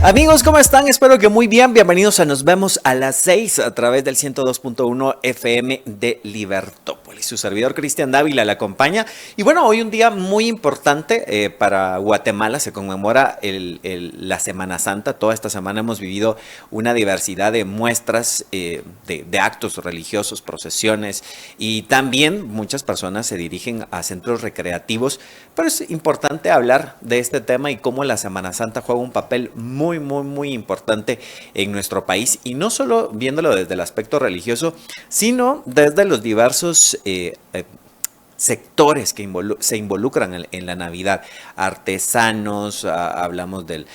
Amigos, ¿cómo están? Espero que muy bien. Bienvenidos a Nos Vemos a las 6 a través del 102.1 FM de Libertópolis. Su servidor Cristian Dávila la acompaña. Y bueno, hoy un día muy importante para Guatemala. Se conmemora la Semana Santa. Toda esta semana hemos vivido una diversidad de muestras de actos religiosos, procesiones. Y también muchas personas se dirigen a centros recreativos. Pero es importante hablar de este tema y cómo la Semana Santa juega un papel muy importante en nuestro país, y no solo viéndolo desde el aspecto religioso, sino desde los diversos sectores que se involucran en la Navidad. Artesanos, hablamos del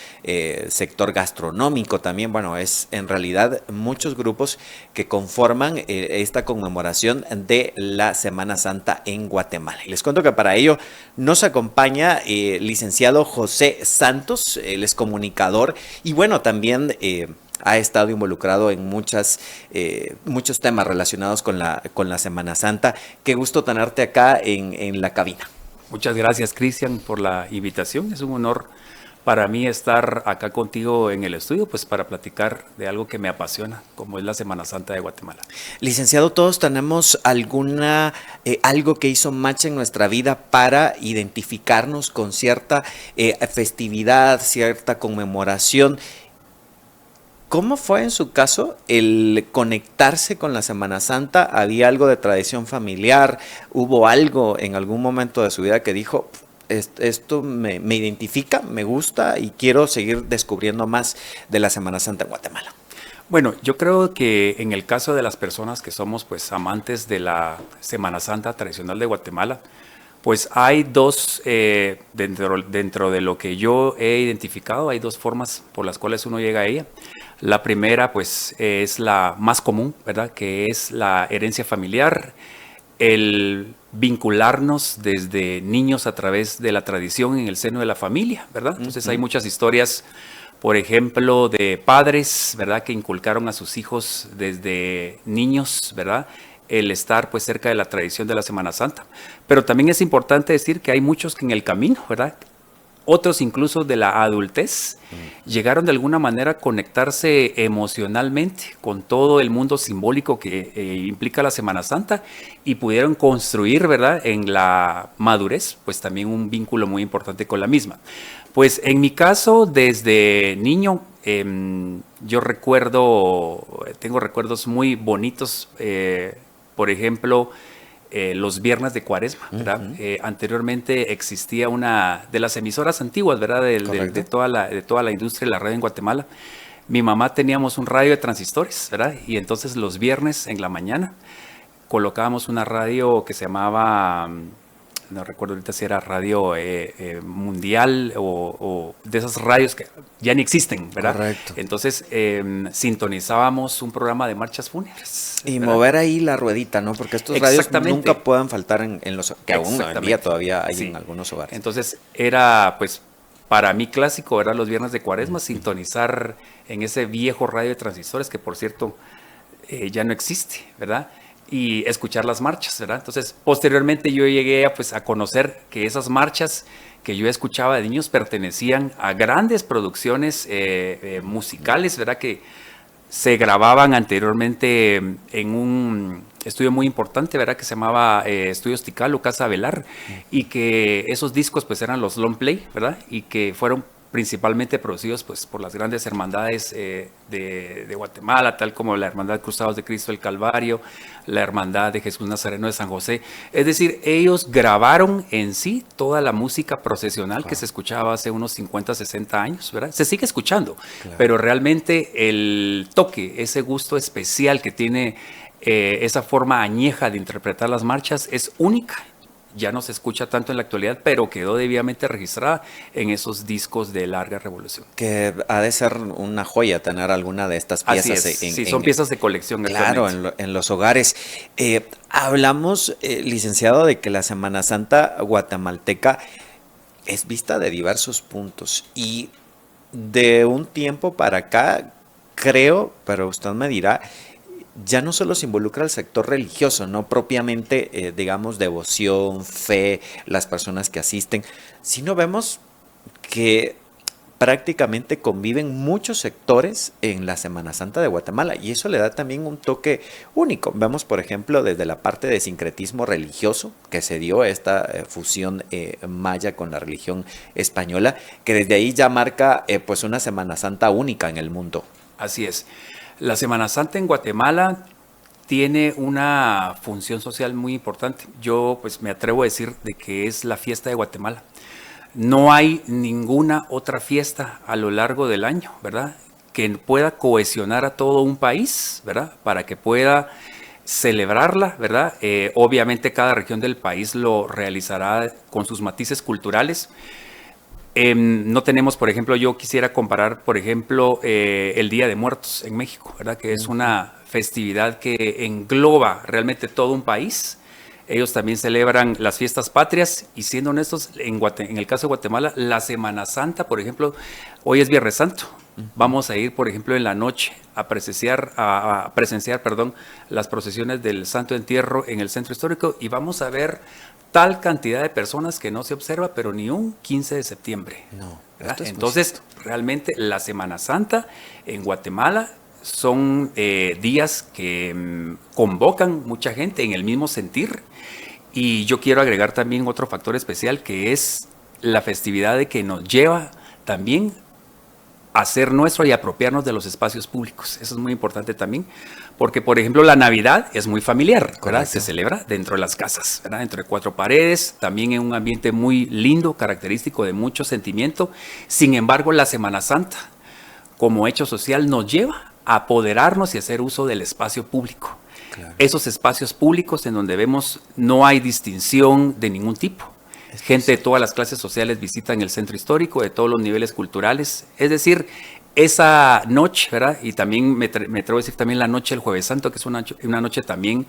sector gastronómico también. Bueno, es en realidad muchos grupos que conforman esta conmemoración de la Semana Santa en Guatemala. Y les cuento que para ello nos acompaña licenciado José Santos. Él es comunicador y bueno, también ha estado involucrado en muchos temas relacionados con la Semana Santa. Qué gusto tenerte acá en la cabina. Muchas gracias, Cristian, por la invitación. Es un honor para mí estar acá contigo en el estudio, pues para platicar de algo que me apasiona, como es la Semana Santa de Guatemala. Licenciado, todos tenemos algo que hizo match en nuestra vida para identificarnos con cierta festividad, cierta conmemoración. ¿Cómo fue en su caso el conectarse con la Semana Santa? ¿Había algo de tradición familiar? ¿Hubo algo en algún momento de su vida que dijo, esto me identifica, me gusta y quiero seguir descubriendo más de la Semana Santa en Guatemala? Bueno, yo creo que en el caso de las personas que somos pues amantes de la Semana Santa tradicional de Guatemala, pues hay dos, dentro de lo que yo he identificado, hay dos formas por las cuales uno llega a ella. La primera, pues, es la más común, ¿verdad? Que es la herencia familiar, el vincularnos desde niños a través de la tradición en el seno de la familia, ¿verdad? Entonces hay muchas historias, por ejemplo, de padres, ¿verdad? Que inculcaron a sus hijos desde niños, ¿verdad? El estar pues cerca de la tradición de la Semana Santa. Pero también es importante decir que hay muchos que en el camino, ¿verdad? Otros incluso de la adultez llegaron de alguna manera a conectarse emocionalmente con todo el mundo simbólico que implica la Semana Santa y pudieron construir, ¿verdad? En la madurez, pues también un vínculo muy importante con la misma. Pues en mi caso, desde niño, yo tengo recuerdos muy bonitos, por ejemplo, los viernes de Cuaresma, ¿verdad? Anteriormente existía una de las emisoras antiguas, ¿verdad? De toda la industria de la radio en Guatemala. Mi mamá teníamos un radio de transistores, ¿verdad? Y entonces los viernes en la mañana colocábamos una radio que se llamaba, no recuerdo ahorita si era radio mundial o de esas radios que ya ni existen, ¿verdad? Correcto. Entonces sintonizábamos un programa de marchas fúnebres. Y ¿verdad? mover ahí la ruedita, ¿no? Porque estos radios nunca puedan faltar en los que aún en día todavía hay en algunos hogares. Entonces era, pues, para mí clásico, ¿verdad? Los viernes de Cuaresma, sintonizar en ese viejo radio de transistores que, por cierto, ya no existe, ¿verdad? Y escuchar las marchas, ¿verdad? Entonces, posteriormente yo llegué a conocer que esas marchas que yo escuchaba de niños pertenecían a grandes producciones musicales, ¿verdad? Que se grababan anteriormente en un estudio muy importante, ¿verdad? Que se llamaba Estudios Tikal, Casa Velar, y que esos discos pues eran los long play, ¿verdad? Y que fueron principalmente producidos pues por las grandes hermandades de Guatemala, tal como la Hermandad Cruzados de Cristo del Calvario, la Hermandad de Jesús Nazareno de San José. Es decir, ellos grabaron en sí toda la música procesional que se escuchaba hace unos 50, 60 años, ¿verdad? Se sigue escuchando, pero realmente el toque, ese gusto especial que tiene esa forma añeja de interpretar las marchas es única. Ya no se escucha tanto en la actualidad, pero quedó debidamente registrada en esos discos de larga revolución. Que ha de ser una joya tener alguna de estas piezas. Sí, son piezas de colección. Claro, en los hogares. Hablamos, licenciado, de que la Semana Santa guatemalteca es vista de diversos puntos y de un tiempo para acá, creo, pero usted me dirá, ya no solo se involucra el sector religioso, no propiamente, digamos, devoción, fe, las personas que asisten, sino vemos que prácticamente conviven muchos sectores en la Semana Santa de Guatemala y eso le da también un toque único. Vemos, por ejemplo, desde la parte de sincretismo religioso que se dio esta fusión maya con la religión española, que desde ahí ya marca pues una Semana Santa única en el mundo. Así es. La Semana Santa en Guatemala tiene una función social muy importante. Yo pues me atrevo a decir de que es la fiesta de Guatemala. No hay ninguna otra fiesta a lo largo del año, ¿verdad?, que pueda cohesionar a todo un país, ¿verdad?, para que pueda celebrarla, ¿verdad? Obviamente cada región del país lo realizará con sus matices culturales. No tenemos, por ejemplo, yo quisiera comparar, por ejemplo, el Día de Muertos en México, ¿verdad?, que es una festividad que engloba realmente todo un país. Ellos también celebran las fiestas patrias y, siendo honestos, en el caso de Guatemala, la Semana Santa, por ejemplo, hoy es Viernes Santo. Vamos a ir, por ejemplo, en la noche a presenciar, las procesiones del Santo Entierro en el Centro Histórico y vamos a ver tal cantidad de personas que no se observa, pero ni un 15 de septiembre. No, entonces, realmente la Semana Santa en Guatemala son días que convocan mucha gente en el mismo sentir. Y yo quiero agregar también otro factor especial, que es la festividad de que nos lleva también a ser nuestro y apropiarnos de los espacios públicos. Eso es muy importante también, porque, por ejemplo, la Navidad es muy familiar, ¿verdad? Se celebra dentro de las casas, ¿verdad?, dentro de cuatro paredes, también en un ambiente muy lindo, característico de mucho sentimiento. Sin embargo, la Semana Santa, como hecho social, nos lleva a apoderarnos y hacer uso del espacio público. Claro. Esos espacios públicos en donde vemos no hay distinción de ningún tipo. Gente de todas las clases sociales visitan el centro histórico, de todos los niveles culturales. Es decir, esa noche, ¿verdad? Y también me atrevo a decir también la noche del Jueves Santo, que es una noche también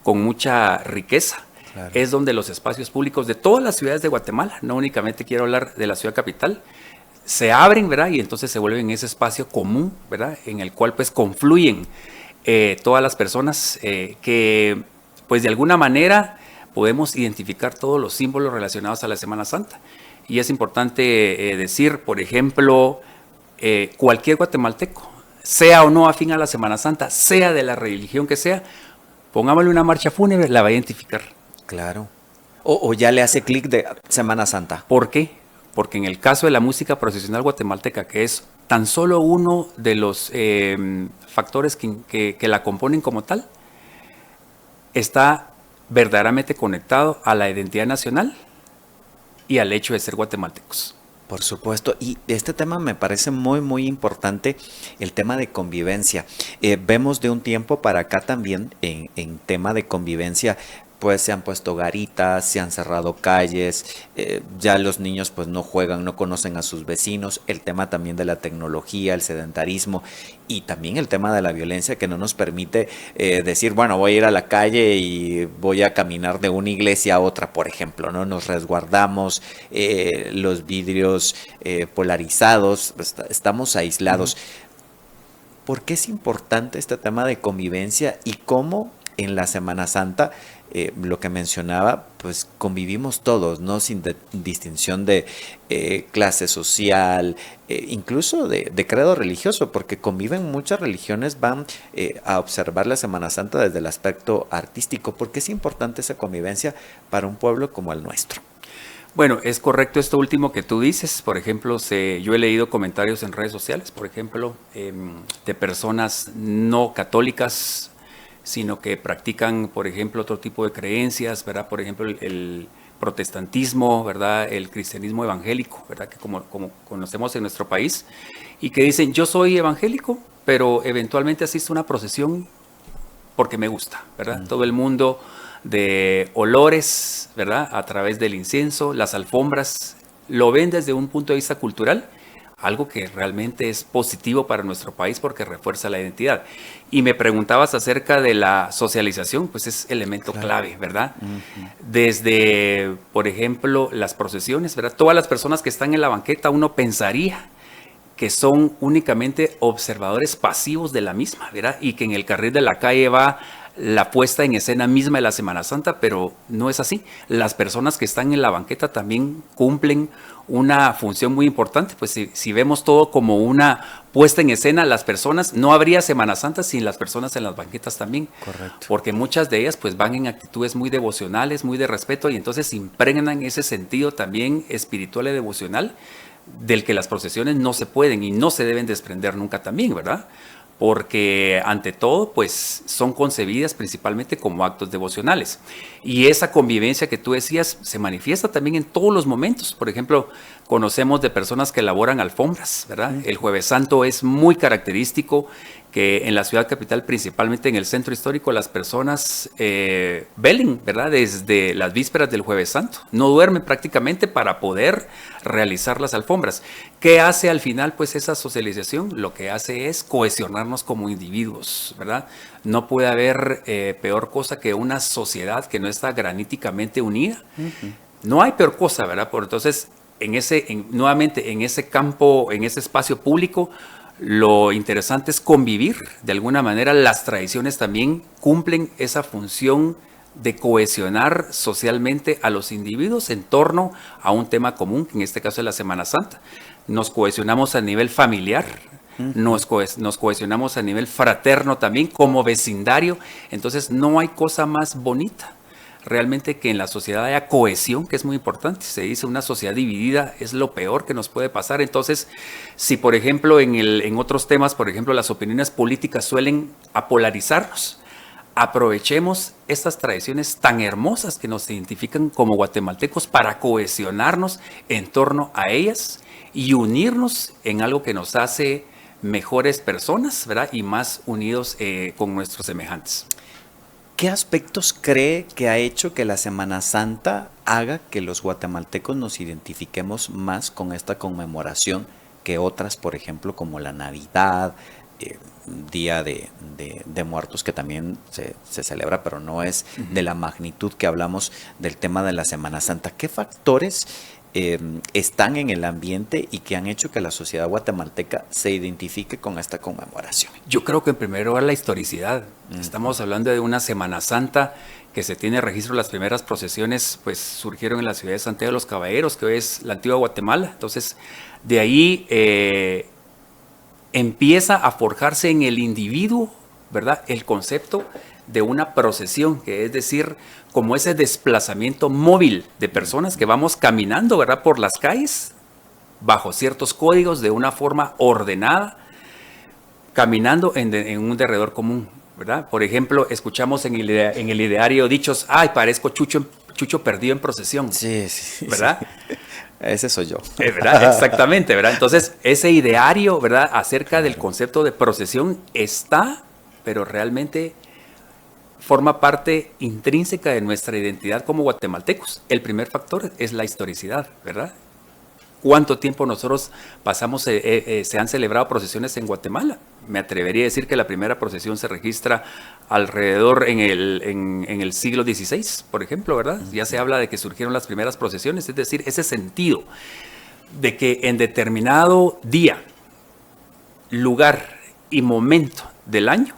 con mucha riqueza. Claro. Es donde los espacios públicos de todas las ciudades de Guatemala, no únicamente quiero hablar de la ciudad capital, se abren, ¿verdad? Y entonces se vuelven ese espacio común, ¿verdad?, en el cual pues confluyen todas las personas que pues de alguna manera podemos identificar todos los símbolos relacionados a la Semana Santa. Y es importante decir, por ejemplo, cualquier guatemalteco, sea o no afín a la Semana Santa, sea de la religión que sea, pongámosle una marcha fúnebre, la va a identificar. Claro. O ya le hace clic de Semana Santa. ¿Por qué? Porque en el caso de la música procesional guatemalteca, que es tan solo uno de los factores que la componen como tal, está verdaderamente conectado a la identidad nacional y al hecho de ser guatemaltecos. Por supuesto, y este tema me parece muy, muy importante, el tema de convivencia. Vemos de un tiempo para acá también en tema de convivencia, pues se han puesto garitas, se han cerrado calles, ya los niños pues no juegan, no conocen a sus vecinos, el tema también de la tecnología, el sedentarismo y también el tema de la violencia que no nos permite decir, bueno, voy a ir a la calle y voy a caminar de una iglesia a otra, por ejemplo, ¿no? Nos resguardamos, los vidrios polarizados, estamos aislados. ¿Por qué es importante este tema de convivencia y cómo en la Semana Santa, lo que mencionaba, pues convivimos todos, ¿no? Sin distinción de clase social, incluso de credo religioso, porque conviven muchas religiones, van a observar la Semana Santa desde el aspecto artístico? ¿Por qué es importante esa convivencia para un pueblo como el nuestro? Bueno, es correcto esto último que tú dices. Por ejemplo, yo he leído comentarios en redes sociales, por ejemplo, de personas no católicas, sino que practican, por ejemplo, otro tipo de creencias, ¿verdad? Por ejemplo, el protestantismo, ¿verdad? El cristianismo evangélico, ¿verdad? Que como conocemos en nuestro país, y que dicen, yo soy evangélico, pero eventualmente asisto a una procesión porque me gusta, ¿verdad? Todo el mundo de olores, ¿verdad? A través del incienso, las alfombras, lo ven desde un punto de vista cultural, algo que realmente es positivo para nuestro país porque refuerza la identidad. Y me preguntabas acerca de la socialización, pues es elemento clave, ¿verdad? Desde, por ejemplo, las procesiones, ¿verdad? Todas las personas que están en la banqueta, uno pensaría que son únicamente observadores pasivos de la misma, ¿verdad? Y que en el carril de la calle va la puesta en escena misma de la Semana Santa, pero no es así. Las personas que están en la banqueta también cumplen una función muy importante. Pues si vemos todo como una puesta en escena, las personas, no habría Semana Santa sin las personas en las banquetas también. Correcto. Porque muchas de ellas pues van en actitudes muy devocionales, muy de respeto, y entonces impregnan ese sentido también espiritual y devocional del que las procesiones no se pueden y no se deben desprender nunca también, ¿verdad? Porque ante todo, pues son concebidas principalmente como actos devocionales. Y esa convivencia que tú decías se manifiesta también en todos los momentos. Por ejemplo, conocemos de personas que elaboran alfombras, ¿verdad? El Jueves Santo es muy característico que en la ciudad capital, principalmente en el centro histórico, las personas velen, ¿verdad? Desde las vísperas del Jueves Santo. No duermen prácticamente para poder realizar las alfombras. ¿Qué hace al final, pues, esa socialización? Lo que hace es cohesionarnos como individuos, ¿verdad? No puede haber peor cosa que una sociedad que no está graníticamente unida. No hay peor cosa, ¿verdad? Por entonces, nuevamente, en ese campo, en ese espacio público, lo interesante es convivir. De alguna manera, las tradiciones también cumplen esa función de cohesionar socialmente a los individuos en torno a un tema común, que en este caso es la Semana Santa. Nos cohesionamos a nivel familiar, nos cohesionamos a nivel fraterno también, como vecindario. Entonces, no hay cosa más bonita realmente que en la sociedad haya cohesión, que es muy importante. Se dice una sociedad dividida es lo peor que nos puede pasar. Entonces, si por ejemplo en otros temas, por ejemplo, las opiniones políticas suelen apolarizarnos, aprovechemos estas tradiciones tan hermosas que nos identifican como guatemaltecos para cohesionarnos en torno a ellas y unirnos en algo que nos hace mejores personas, ¿verdad? Y más unidos con nuestros semejantes. ¿Qué aspectos cree que ha hecho que la Semana Santa haga que los guatemaltecos nos identifiquemos más con esta conmemoración que otras, por ejemplo, como la Navidad, Día de Muertos, que también se celebra, pero no es de la magnitud que hablamos del tema de la Semana Santa? ¿Qué factores están en el ambiente y que han hecho que la sociedad guatemalteca se identifique con esta conmemoración? Yo creo que en primer lugar la historicidad. Estamos hablando de una Semana Santa que se tiene registro. Las primeras procesiones pues surgieron en la ciudad de Santiago de los Caballeros, que hoy es la antigua Guatemala. Entonces, de ahí empieza a forjarse en el individuo, ¿verdad?, el concepto de una procesión, que es decir, como ese desplazamiento móvil de personas que vamos caminando, ¿verdad?, por las calles, bajo ciertos códigos, de una forma ordenada, caminando en un derredor común, ¿verdad? Por ejemplo, escuchamos en el ideario dichos: ay, parezco Chucho perdido en procesión. Sí, ¿verdad? Sí. Ese soy yo. ¿Verdad? Exactamente, ¿verdad? Entonces, ese ideario, ¿verdad?, acerca del concepto de procesión está, pero realmente forma parte intrínseca de nuestra identidad como guatemaltecos. El primer factor es la historicidad, ¿verdad? ¿Cuánto tiempo nosotros pasamos, se han celebrado procesiones en Guatemala? Me atrevería a decir que la primera procesión se registra alrededor en el siglo XVI, por ejemplo, ¿verdad? Ya se habla de que surgieron las primeras procesiones, es decir, ese sentido de que en determinado día, lugar y momento del año,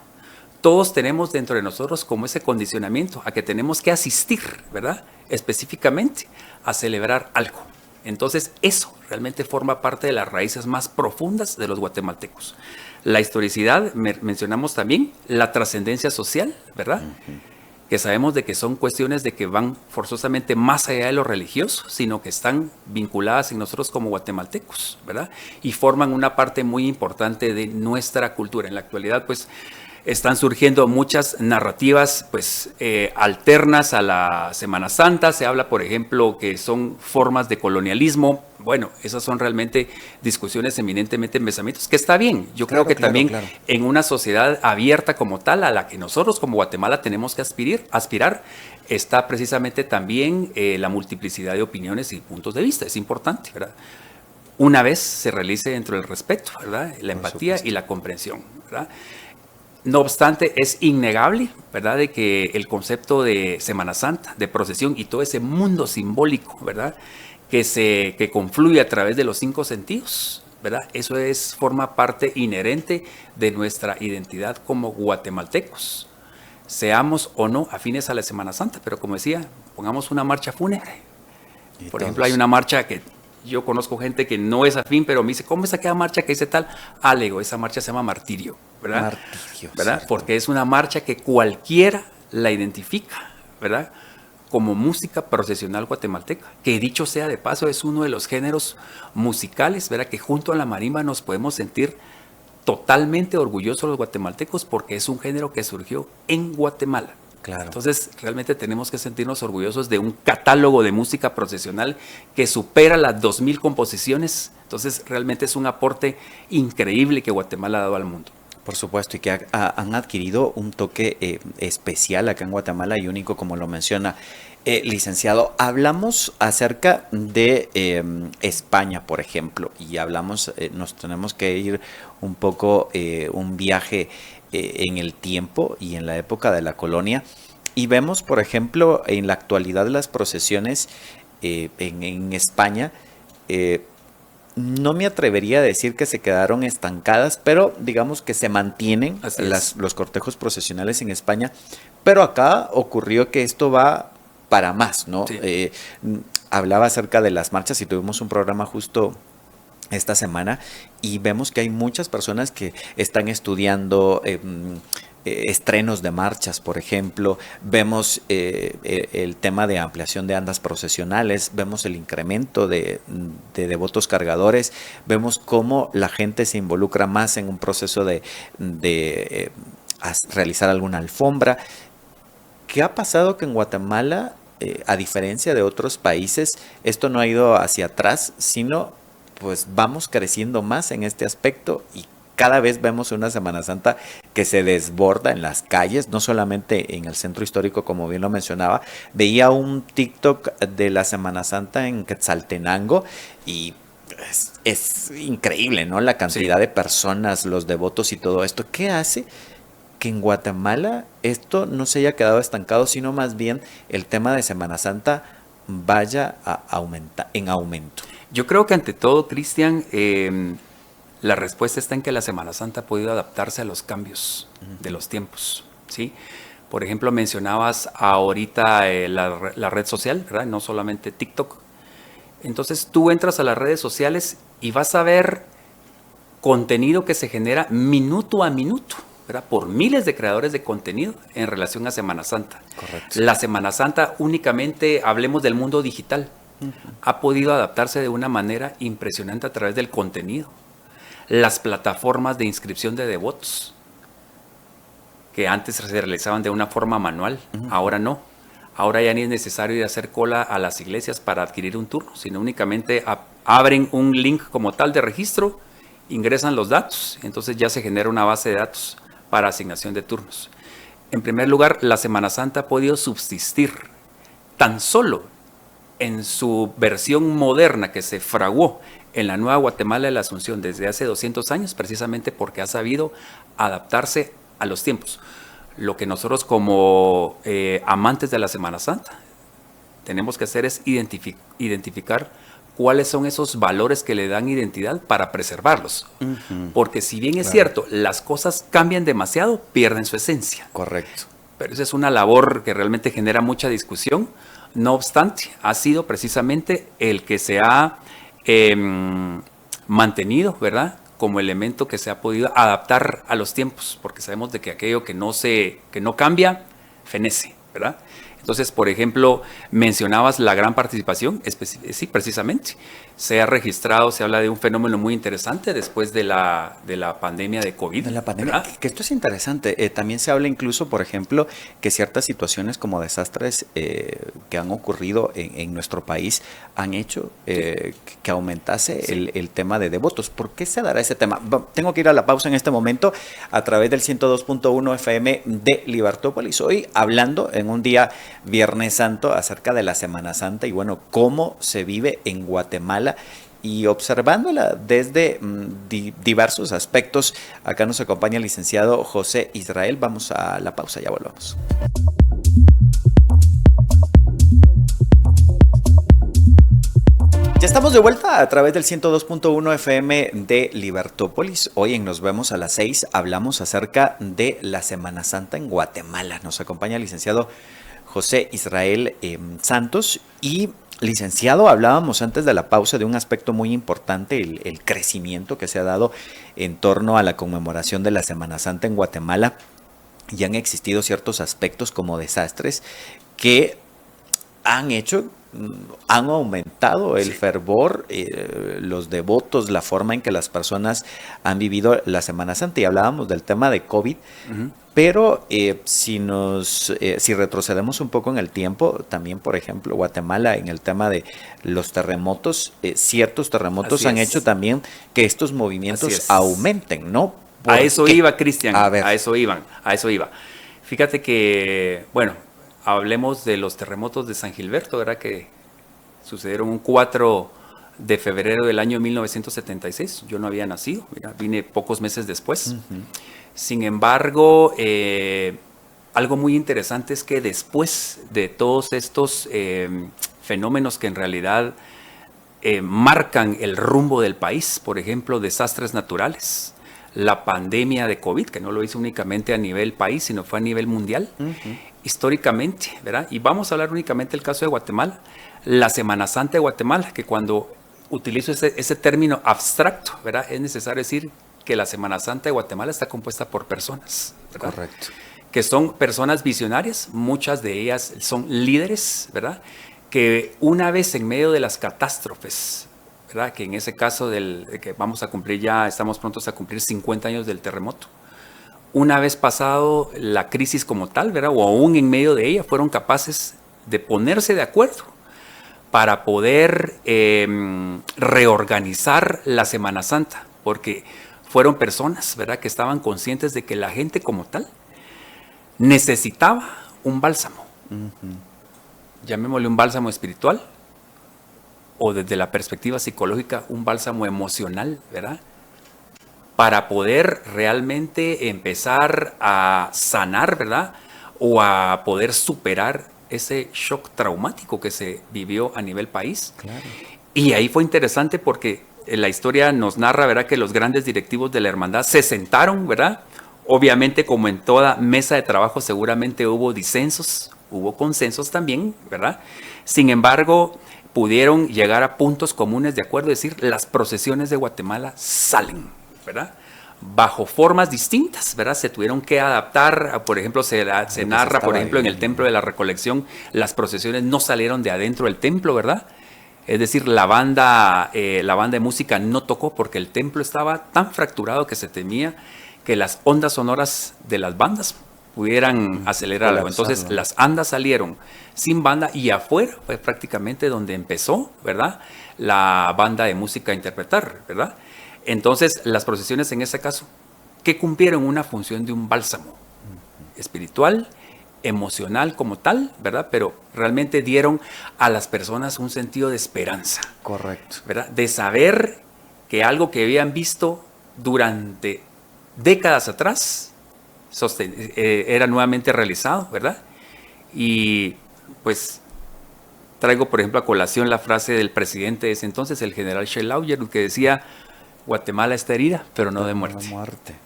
todos tenemos dentro de nosotros como ese condicionamiento a que tenemos que asistir, ¿verdad?, específicamente a celebrar algo. Entonces, eso realmente forma parte de las raíces más profundas de los guatemaltecos. La historicidad, mencionamos también la trascendencia social, ¿verdad? Que sabemos de que son cuestiones de que van forzosamente más allá de lo religioso, sino que están vinculadas en nosotros como guatemaltecos, ¿verdad? Y forman una parte muy importante de nuestra cultura. En la actualidad, pues, están surgiendo muchas narrativas pues, alternas a la Semana Santa. Se habla, por ejemplo, que son formas de colonialismo. Bueno, esas son realmente discusiones eminentemente en pensamientos, que está bien. Yo creo que también en una sociedad abierta como tal, a la que nosotros como Guatemala tenemos que aspirar, está precisamente también la multiplicidad de opiniones y puntos de vista. Es importante, ¿verdad? Una vez se realice dentro del respeto, ¿verdad?, la empatía y la comprensión, ¿verdad? No obstante, es innegable, ¿verdad?, de que el concepto de Semana Santa, de procesión y todo ese mundo simbólico, ¿verdad?, que confluye a través de los 5 sentidos, ¿verdad?, eso forma parte inherente de nuestra identidad como guatemaltecos. seamos o no afines a la Semana Santa, pero como decía, pongamos una marcha fúnebre. Por ejemplo, hay una marcha que yo conozco gente que no es afín, pero me dice, ¿cómo es aquella marcha que dice tal? Le digo, esa marcha se llama Martirio, ¿verdad? Martirio, ¿verdad? ¿cierto? Porque es una marcha que cualquiera la identifica, ¿verdad? Como música procesional guatemalteca, que dicho sea de paso es uno de los géneros musicales, ¿verdad? Que junto a la marimba nos podemos sentir totalmente orgullosos los guatemaltecos porque es un género que surgió en Guatemala. Claro. Entonces, realmente tenemos que sentirnos orgullosos de un catálogo de música procesional que supera las 2,000 composiciones. Entonces, realmente es un aporte increíble que Guatemala ha dado al mundo. Por supuesto, y que han adquirido un toque especial acá en Guatemala y único, como lo menciona. Licenciado, hablamos acerca de España, por ejemplo, y hablamos, nos tenemos que ir un poco, un viaje en el tiempo y en la época de la colonia, y vemos, por ejemplo, en la actualidad las procesiones en España. No me atrevería a decir que se quedaron estancadas, pero digamos que se mantienen los cortejos procesionales en España. Pero acá ocurrió que esto va para más, ¿no? Sí. Hablaba acerca de las marchas y tuvimos un programa justo esta semana y vemos que hay muchas personas que están estudiando estrenos de marchas, por ejemplo. Vemos el tema de ampliación de andas procesionales, vemos el incremento de devotos cargadores, vemos cómo la gente se involucra más en un proceso de realizar alguna alfombra. ¿Qué ha pasado que en Guatemala, a diferencia de otros países, esto no ha ido hacia atrás, sino pues vamos creciendo más en este aspecto y cada vez vemos una Semana Santa que se desborda en las calles, no solamente en el centro histórico, como bien lo mencionaba? Veía un TikTok de la Semana Santa en Quetzaltenango y es increíble, ¿no? La cantidad de personas, los devotos y todo esto. ¿Qué hace que en Guatemala esto no se haya quedado estancado, sino más bien el tema de Semana Santa vaya en aumento? Yo creo que ante todo, Cristian, la respuesta está en que la Semana Santa ha podido adaptarse a los cambios de los tiempos, ¿sí? Por ejemplo, mencionabas ahorita la red social, ¿verdad? No solamente TikTok. Entonces tú entras a las redes sociales y vas a ver contenido que se genera minuto a minuto, ¿verdad? Por miles de creadores de contenido en relación a Semana Santa. Correcto. La Semana Santa únicamente, hablemos del mundo digital, ha podido adaptarse de una manera impresionante a través del contenido. Las plataformas de inscripción de devotos, que antes se realizaban de una forma manual, ahora no. Ahora ya ni es necesario ir a hacer cola a las iglesias para adquirir un turno, sino únicamente abren un link como tal de registro, ingresan los datos, entonces ya se genera una base de datos para asignación de turnos. En primer lugar, la Semana Santa ha podido subsistir tan solo en su versión moderna que se fraguó en la Nueva Guatemala de la Asunción desde hace 200 años, precisamente porque ha sabido adaptarse a los tiempos. Lo que nosotros como amantes de la Semana Santa tenemos que hacer es identificar cuáles son esos valores que le dan identidad para preservarlos. Porque si bien es cierto, las cosas cambian demasiado, pierden su esencia. Correcto. Pero esa es una labor que realmente genera mucha discusión. No obstante, ha sido precisamente el que se ha mantenido, ¿verdad?, como elemento que se ha podido adaptar a los tiempos, porque sabemos de que aquello que no cambia, fenece, ¿verdad? Entonces, por ejemplo, mencionabas la gran participación, sí, precisamente. Se ha registrado, se habla de un fenómeno muy interesante después de la pandemia de COVID. De la pandemia, que esto es interesante. También se habla incluso, por ejemplo, que ciertas situaciones como desastres que han ocurrido en nuestro país han hecho que aumentase el tema de devotos. ¿Por qué se dará ese tema? Tengo que ir a la pausa en este momento a través del 102.1 FM de Libertópolis. Hoy hablando en un día Viernes Santo acerca de la Semana Santa y bueno, cómo se vive en Guatemala y observándola desde diversos aspectos. Acá nos acompaña el licenciado José Israel. Vamos a la pausa, ya volvamos. Ya Ya estamos de vuelta a través del 102.1 FM de Libertópolis. Hoy en Nos vemos a las 6 hablamos acerca de la Semana Santa en Guatemala. Nos acompaña el licenciado José Israel Santos. Y licenciado, hablábamos antes de la pausa de un aspecto muy importante, el crecimiento que se ha dado en torno a la conmemoración de la Semana Santa en Guatemala. Y han existido ciertos aspectos como desastres que han aumentado el fervor, los devotos, la forma en que las personas han vivido la Semana Santa. Y hablábamos del tema de COVID, pero si retrocedemos un poco en el tiempo, también, por ejemplo, Guatemala, en el tema de los terremotos, ciertos terremotos han hecho también que estos movimientos aumenten, ¿no? A eso iba, Cristian, a eso iba. Fíjate que, bueno, hablemos de los terremotos de San Gilberto, ¿verdad? Que sucedieron un 4 de febrero del año 1976. Yo no había nacido, vine pocos meses después. Sin embargo, algo muy interesante es que después de todos estos fenómenos que en realidad marcan el rumbo del país, por ejemplo, desastres naturales, la pandemia de COVID, que no lo hizo únicamente a nivel país, sino fue a nivel mundial, históricamente, ¿verdad? Y vamos a hablar únicamente del caso de Guatemala, la Semana Santa de Guatemala, que cuando utilizo ese término abstracto, ¿verdad? Es necesario decir que la Semana Santa de Guatemala está compuesta por personas, ¿verdad? Correcto. Que son personas visionarias, muchas de ellas son líderes, ¿verdad? Que una vez en medio de las catástrofes, ¿verdad? Que en ese caso que vamos a cumplir ya, estamos prontos a cumplir 50 años del terremoto. Una vez pasado la crisis como tal, ¿verdad? O aún en medio de ella, fueron capaces de ponerse de acuerdo para poder reorganizar la Semana Santa, porque fueron personas, ¿verdad? Que estaban conscientes de que la gente como tal necesitaba un bálsamo. Llamémosle un bálsamo espiritual, o desde la perspectiva psicológica, un bálsamo emocional, ¿verdad? Para poder realmente empezar a sanar, ¿verdad? O a poder superar ese shock traumático que se vivió a nivel país. Claro. Y ahí fue interesante porque la historia nos narra, ¿verdad? Que los grandes directivos de la hermandad se sentaron, ¿verdad? Obviamente, como en toda mesa de trabajo, seguramente hubo disensos, hubo consensos también, ¿verdad? Sin embargo, pudieron llegar a puntos comunes de acuerdo, es decir, las procesiones de Guatemala salen, ¿verdad? Bajo formas distintas, ¿verdad? Se tuvieron que adaptar, por ejemplo, se narra, por ejemplo, en el Templo de la Recolección, las procesiones no salieron de adentro del templo, ¿verdad? Es decir, la banda de música no tocó porque el templo estaba tan fracturado que se temía que las ondas sonoras de las bandas pudieran acelerarlo. Entonces las andas salieron sin banda y afuera fue prácticamente donde empezó, ¿verdad? La banda de música a interpretar, ¿verdad? Entonces las procesiones en ese caso, que cumplieron una función de un bálsamo espiritual, emocional como tal, ¿verdad? Pero realmente dieron a las personas un sentido de esperanza. Correcto. ¿Verdad? De saber que algo que habían visto durante décadas atrás era nuevamente realizado, ¿verdad? Y pues traigo, por ejemplo, a colación la frase del presidente de ese entonces, el general Schlauer, que decía: Guatemala está herida, pero no de muerte.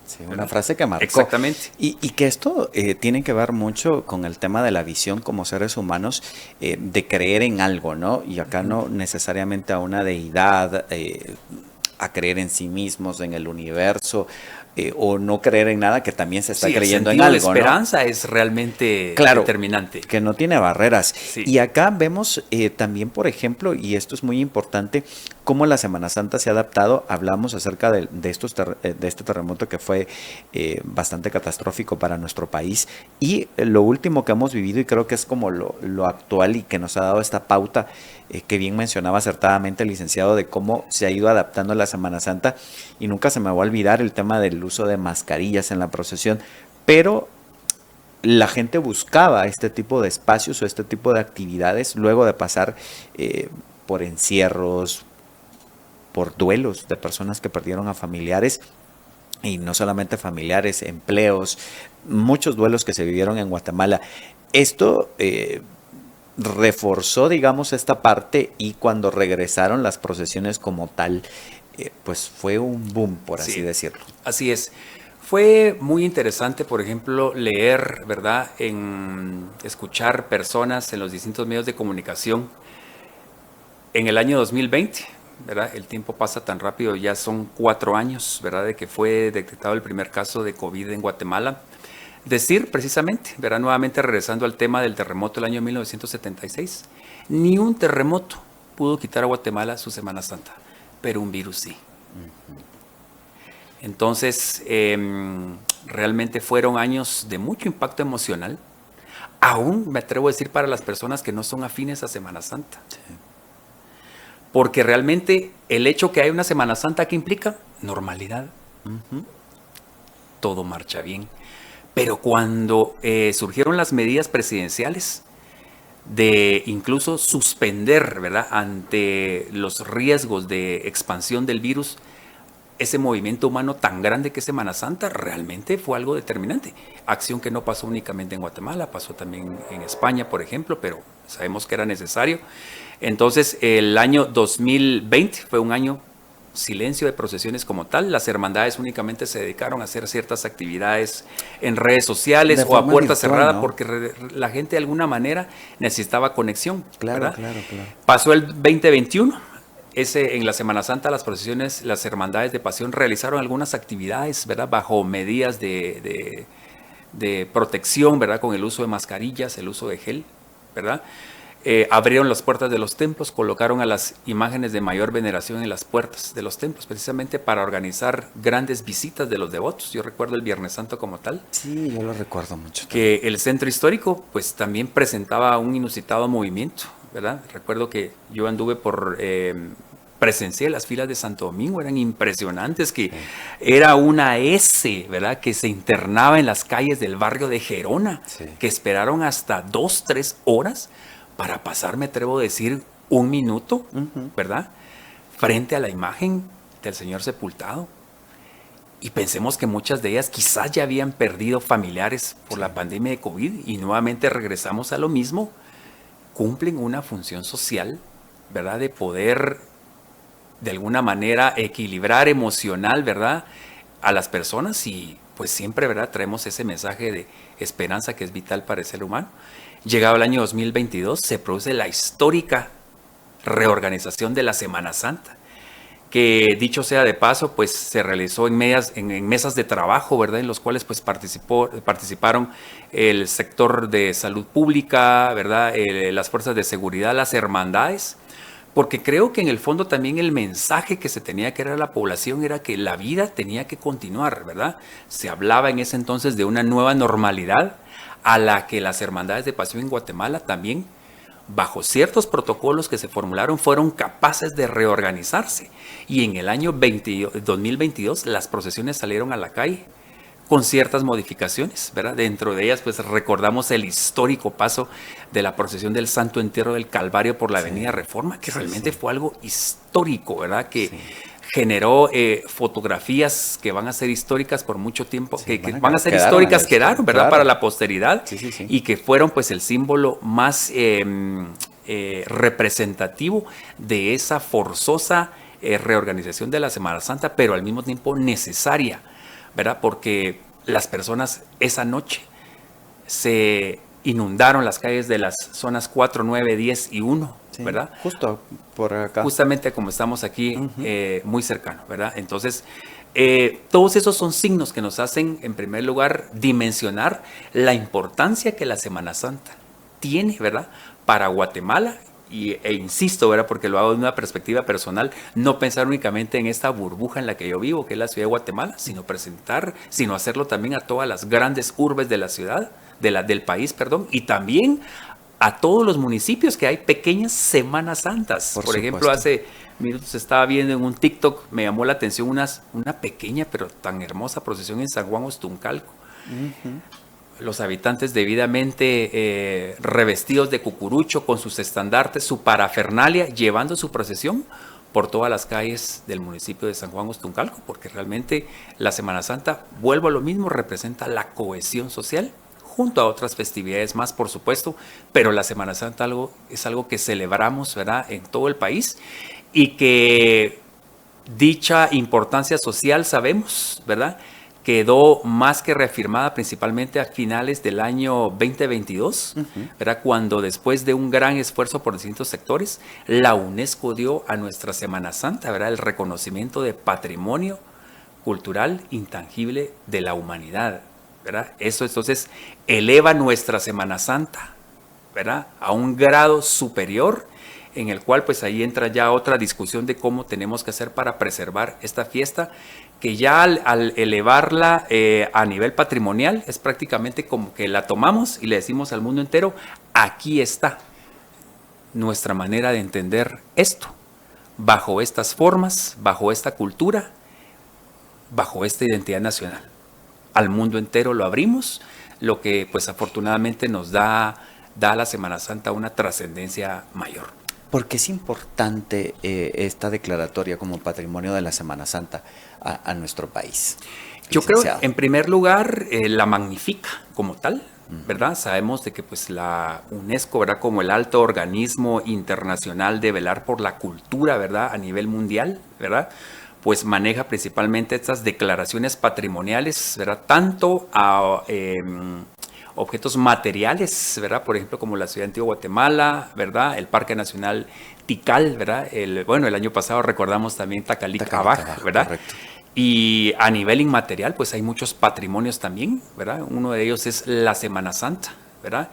Sí, una frase que marcó. Exactamente. Y que esto tiene que ver mucho con el tema de la visión como seres humanos, de creer en algo, ¿no? Y acá no necesariamente a una deidad, a creer en sí mismos, en el universo, o no creer en nada, que también se está creyendo en algo, la esperanza, ¿no? Es realmente determinante. Que no tiene barreras. Sí. Y acá vemos también, por ejemplo, y esto es muy importante, cómo la Semana Santa se ha adaptado. Hablamos acerca de este terremoto que fue bastante catastrófico para nuestro país. Y lo último que hemos vivido, y creo que es como lo actual y que nos ha dado esta pauta, que bien mencionaba acertadamente el licenciado, de cómo se ha ido adaptando la Semana Santa. Y nunca se me va a olvidar el tema del uso de mascarillas en la procesión, pero la gente buscaba este tipo de espacios o este tipo de actividades luego de pasar por encierros, por duelos de personas que perdieron a familiares, y no solamente familiares, empleos, muchos duelos que se vivieron en Guatemala. Esto reforzó, digamos, esta parte, y cuando regresaron las procesiones como tal, pues fue un boom, por así decirlo. Así es. Fue muy interesante, por ejemplo, leer, ¿verdad? Escuchar personas en los distintos medios de comunicación en el año 2020, ¿verdad? El tiempo pasa tan rápido, ya son 4 años, ¿verdad? De que fue detectado el primer caso de COVID en Guatemala. Decir precisamente, ¿verdad? Nuevamente regresando al tema del terremoto del año 1976, ni un terremoto pudo quitar a Guatemala su Semana Santa, pero un virus sí. Entonces, realmente fueron años de mucho impacto emocional, aún me atrevo a decir para las personas que no son afines a Semana Santa. Sí. Porque realmente el hecho que hay una Semana Santa, ¿qué implica? Normalidad. Todo marcha bien. Pero cuando surgieron las medidas presidenciales de incluso suspender, ¿verdad?, ante los riesgos de expansión del virus, ese movimiento humano tan grande que es Semana Santa realmente fue algo determinante. Acción que no pasó únicamente en Guatemala, pasó también en España, por ejemplo, pero sabemos que era necesario. Entonces, el año 2020 fue un año silencio de procesiones como tal. Las hermandades únicamente se dedicaron a hacer ciertas actividades en redes sociales o a puerta cerrada, ¿no? Porque la gente de alguna manera necesitaba conexión. Claro. Pasó el 2021. En la Semana Santa las procesiones, las hermandades de pasión realizaron algunas actividades, ¿verdad?, bajo medidas de protección, ¿verdad?, con el uso de mascarillas, el uso de gel, ¿verdad? Abrieron las puertas de los templos, colocaron a las imágenes de mayor veneración en las puertas de los templos, precisamente para organizar grandes visitas de los devotos. Yo recuerdo el Viernes Santo como tal. Sí, yo lo recuerdo mucho. Que el centro histórico, pues, también presentaba un inusitado movimiento, ¿verdad? Recuerdo que yo anduve presencié las filas de Santo Domingo, eran impresionantes, que era una S, ¿verdad?, que se internaba en las calles del barrio de Gerona, que esperaron hasta 2-3 horas para pasar, me atrevo a decir, 1 minuto, ¿verdad?, frente a la imagen del Señor sepultado. Y pensemos que muchas de ellas quizás ya habían perdido familiares por la pandemia de COVID, y nuevamente regresamos a lo mismo. Cumplen una función social, ¿verdad?, de poder de alguna manera equilibrar emocional, ¿verdad?, a las personas, y pues siempre, ¿verdad?, traemos ese mensaje de esperanza que es vital para el ser humano. Llegado el año 2022, se produce la histórica reorganización de la Semana Santa, que dicho sea de paso, pues se realizó en mesas de trabajo, ¿verdad?, en los cuales pues participaron el sector de salud pública, ¿verdad?, las fuerzas de seguridad, las hermandades, porque creo que en el fondo también el mensaje que se tenía que dar a la población era que la vida tenía que continuar, ¿verdad? Se hablaba en ese entonces de una nueva normalidad a la que las hermandades de pasión en Guatemala también, bajo ciertos protocolos que se formularon, fueron capaces de reorganizarse. Y en el año 2022 las procesiones salieron a la calle con ciertas modificaciones, ¿verdad? Dentro de ellas, pues recordamos el histórico paso de la procesión del Santo Entierro del Calvario por la Avenida Reforma, que realmente fue algo histórico, ¿verdad? Que generó fotografías que van a ser históricas por mucho tiempo, que van a ser históricas, quedaron, ¿verdad? Claro. Para la posteridad, y que fueron pues el símbolo más representativo de esa forzosa reorganización de la Semana Santa, pero al mismo tiempo necesaria, ¿verdad? Porque las personas esa noche se inundaron las calles de las zonas 4, 9, 10 y 1, ¿verdad? Justo por acá. Justamente como estamos aquí, muy cercano, ¿verdad? Entonces, todos esos son signos que nos hacen, en primer lugar, dimensionar la importancia que la Semana Santa tiene, ¿verdad?, para Guatemala. E insisto, ¿verdad?, porque lo hago de una perspectiva personal, no pensar únicamente en esta burbuja en la que yo vivo, que es la ciudad de Guatemala, sino hacerlo también a todas las grandes urbes de la ciudad, del país, perdón, y también a todos los municipios que hay pequeñas Semanas Santas. Por ejemplo, hace minutos estaba viendo en un TikTok, me llamó la atención una pequeña pero tan hermosa procesión en San Juan Ostuncalco. Los habitantes debidamente revestidos de cucurucho, con sus estandartes, su parafernalia, llevando su procesión por todas las calles del municipio de San Juan Ostuncalco, porque realmente la Semana Santa, vuelvo a lo mismo, representa la cohesión social junto a otras festividades más, por supuesto, pero la Semana Santa es algo que celebramos, ¿verdad?, en todo el país y que dicha importancia social, sabemos, ¿verdad?, quedó más que reafirmada principalmente a finales del año 2022, ¿verdad?, cuando después de un gran esfuerzo por distintos sectores, la UNESCO dio a nuestra Semana Santa, ¿verdad?, el reconocimiento de patrimonio cultural intangible de la humanidad, ¿verdad? Eso entonces eleva nuestra Semana Santa, ¿verdad?, a un grado superior, en el cual pues ahí entra ya otra discusión de cómo tenemos que hacer para preservar esta fiesta, que ya al elevarla a nivel patrimonial es prácticamente como que la tomamos y le decimos al mundo entero, aquí está nuestra manera de entender esto, bajo estas formas, bajo esta cultura, bajo esta identidad nacional. Al mundo entero lo abrimos, lo que pues afortunadamente nos da a la Semana Santa una trascendencia mayor. ¿Por qué es importante esta declaratoria como patrimonio de la Semana Santa a nuestro país? Yo creo, en primer lugar, la magnifica como tal, ¿verdad? Sabemos de que pues la UNESCO, ¿verdad?, como el alto organismo internacional de velar por la cultura, ¿verdad?, a nivel mundial, ¿verdad?, pues maneja principalmente estas declaraciones patrimoniales, ¿verdad?, tanto a objetos materiales, ¿verdad?, por ejemplo, como la ciudad de Antigua Guatemala, ¿verdad?, el Parque Nacional Tikal, ¿verdad?, el año pasado recordamos también Tacalica, ¿verdad? Correcto. Y a nivel inmaterial, pues hay muchos patrimonios también, ¿verdad? Uno de ellos es la Semana Santa, ¿verdad?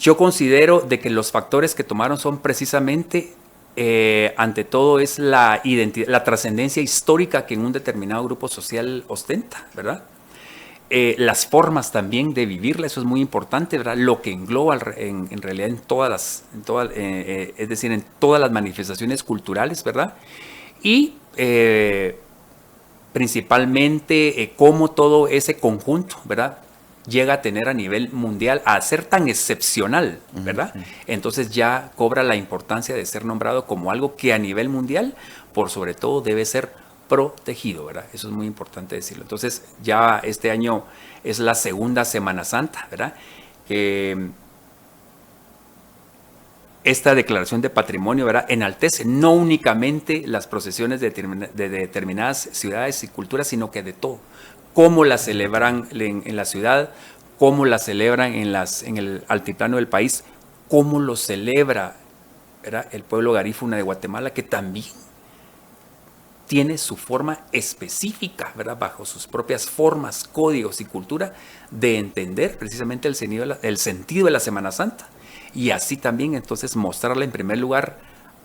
Yo considero de que los factores que tomaron son precisamente, ante todo, es la identidad, la trascendencia histórica que en un determinado grupo social ostenta, ¿verdad? Las formas también de vivirla, eso es muy importante, ¿verdad? Lo que engloba en realidad es decir, en todas las manifestaciones culturales, ¿verdad? Y principalmente cómo todo ese conjunto, ¿verdad?, llega a tener a nivel mundial, a ser tan excepcional, ¿verdad? Entonces ya cobra la importancia de ser nombrado como algo que a nivel mundial, por sobre todo, debe ser protegido, ¿verdad? Eso es muy importante decirlo. Entonces ya este año es la segunda Semana Santa, ¿verdad?, esta declaración de patrimonio, ¿verdad?, enaltece no únicamente las procesiones de determinadas ciudades y culturas, sino que de todo. Cómo la celebran en la ciudad, cómo la celebran en el altiplano del país, cómo lo celebra, ¿verdad?, el pueblo garífuna de Guatemala, que también tiene su forma específica, ¿verdad?, bajo sus propias formas, códigos y cultura, de entender precisamente el sentido de la Semana Santa. Y así también entonces mostrarla en primer lugar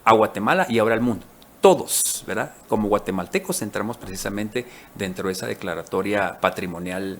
a Guatemala y ahora al mundo. Todos, ¿verdad?, como guatemaltecos entramos precisamente dentro de esa declaratoria patrimonial.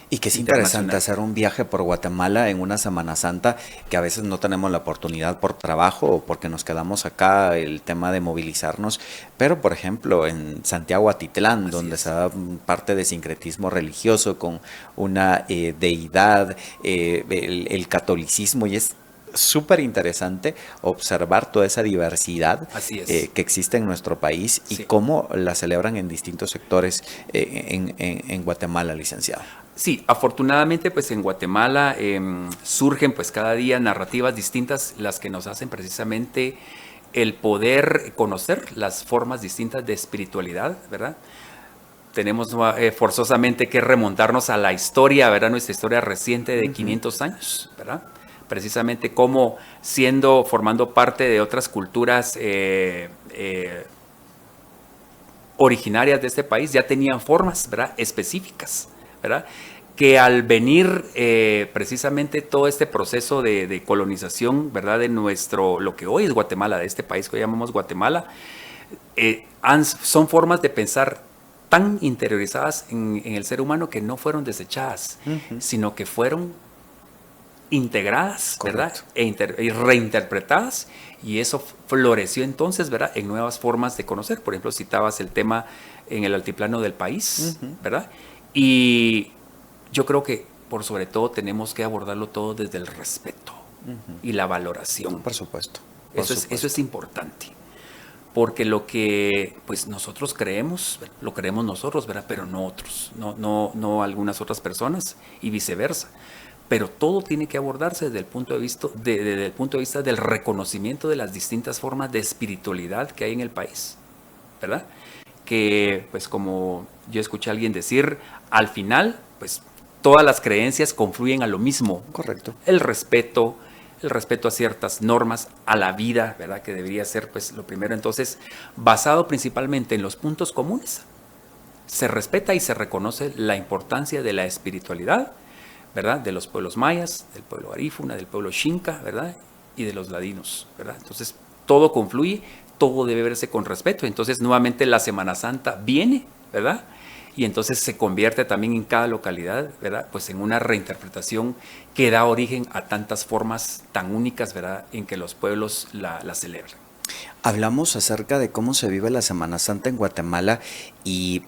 Y que es interesante hacer un viaje por Guatemala en una Semana Santa, que a veces no tenemos la oportunidad por trabajo o porque nos quedamos acá, el tema de movilizarnos, pero por ejemplo en Santiago Atitlán, donde se da parte de sincretismo religioso con una deidad, el catolicismo, y es súper interesante observar toda esa diversidad que existe en nuestro país y cómo la celebran en distintos sectores en Guatemala, licenciado. Sí, afortunadamente pues en Guatemala surgen pues cada día narrativas distintas, las que nos hacen precisamente el poder conocer las formas distintas de espiritualidad, ¿verdad? Tenemos forzosamente que remontarnos a la historia, ¿verdad?, nuestra historia reciente de 500 años, ¿verdad? Precisamente como formando parte de otras culturas originarias de este país, ya tenían formas, ¿verdad?, específicas, ¿verdad?, que al venir precisamente todo este proceso de colonización, ¿verdad?, de lo que hoy es Guatemala, de este país que hoy llamamos Guatemala, son formas de pensar tan interiorizadas en el ser humano que no fueron desechadas, sino que fueron integradas, ¿verdad?, y reinterpretadas, y eso floreció entonces, ¿verdad?, en nuevas formas de conocer. Por ejemplo, citabas el tema en el altiplano del país, ¿verdad? Y yo creo que por sobre todo tenemos que abordarlo todo desde el respeto y la valoración. Por supuesto. Eso es importante. porque lo que pues nosotros creemos, lo creemos nosotros, ¿verdad? Pero no otros, no algunas otras personas y viceversa. Pero todo tiene que abordarse desde el punto de vista, desde el punto de vista del reconocimiento de las distintas formas de espiritualidad que hay en el país, ¿verdad? Que pues como yo escuché a alguien decir, al final pues todas las creencias confluyen a lo mismo. Correcto. El respeto a ciertas normas, a la vida, ¿verdad? Que debería ser pues lo primero. Entonces, basado principalmente en los puntos comunes, se respeta y se reconoce la importancia de la espiritualidad, ¿verdad? De los pueblos mayas, del pueblo garífuna, del pueblo xinca, ¿verdad? Y de los ladinos, ¿verdad? Entonces, todo confluye, todo debe verse con respeto. Entonces, nuevamente la Semana Santa viene, ¿verdad? Y entonces se convierte también en cada localidad, ¿verdad? Pues en una reinterpretación que da origen a tantas formas tan únicas, ¿verdad? En que los pueblos la celebran. Hablamos acerca de cómo se vive la Semana Santa en Guatemala y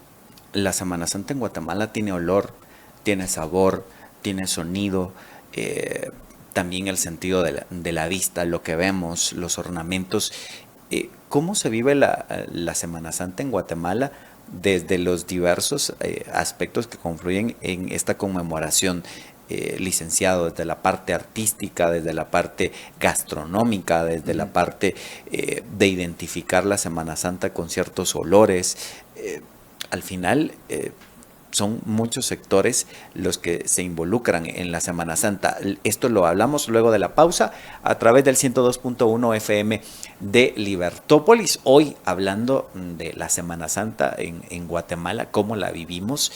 la Semana Santa en Guatemala tiene olor, tiene sabor, tiene sonido, también el sentido de la vista, lo que vemos, los ornamentos. ¿Cómo se vive la Semana Santa en Guatemala desde los diversos aspectos que confluyen en esta conmemoración, licenciado? Desde la parte artística, desde la parte gastronómica, desde la parte de identificar la Semana Santa con ciertos olores. Al final son muchos sectores los que se involucran en la Semana Santa. Esto lo hablamos luego de la pausa a través del 102.1 FM de Libertópolis. Hoy hablando de la Semana Santa en Guatemala, cómo la vivimos.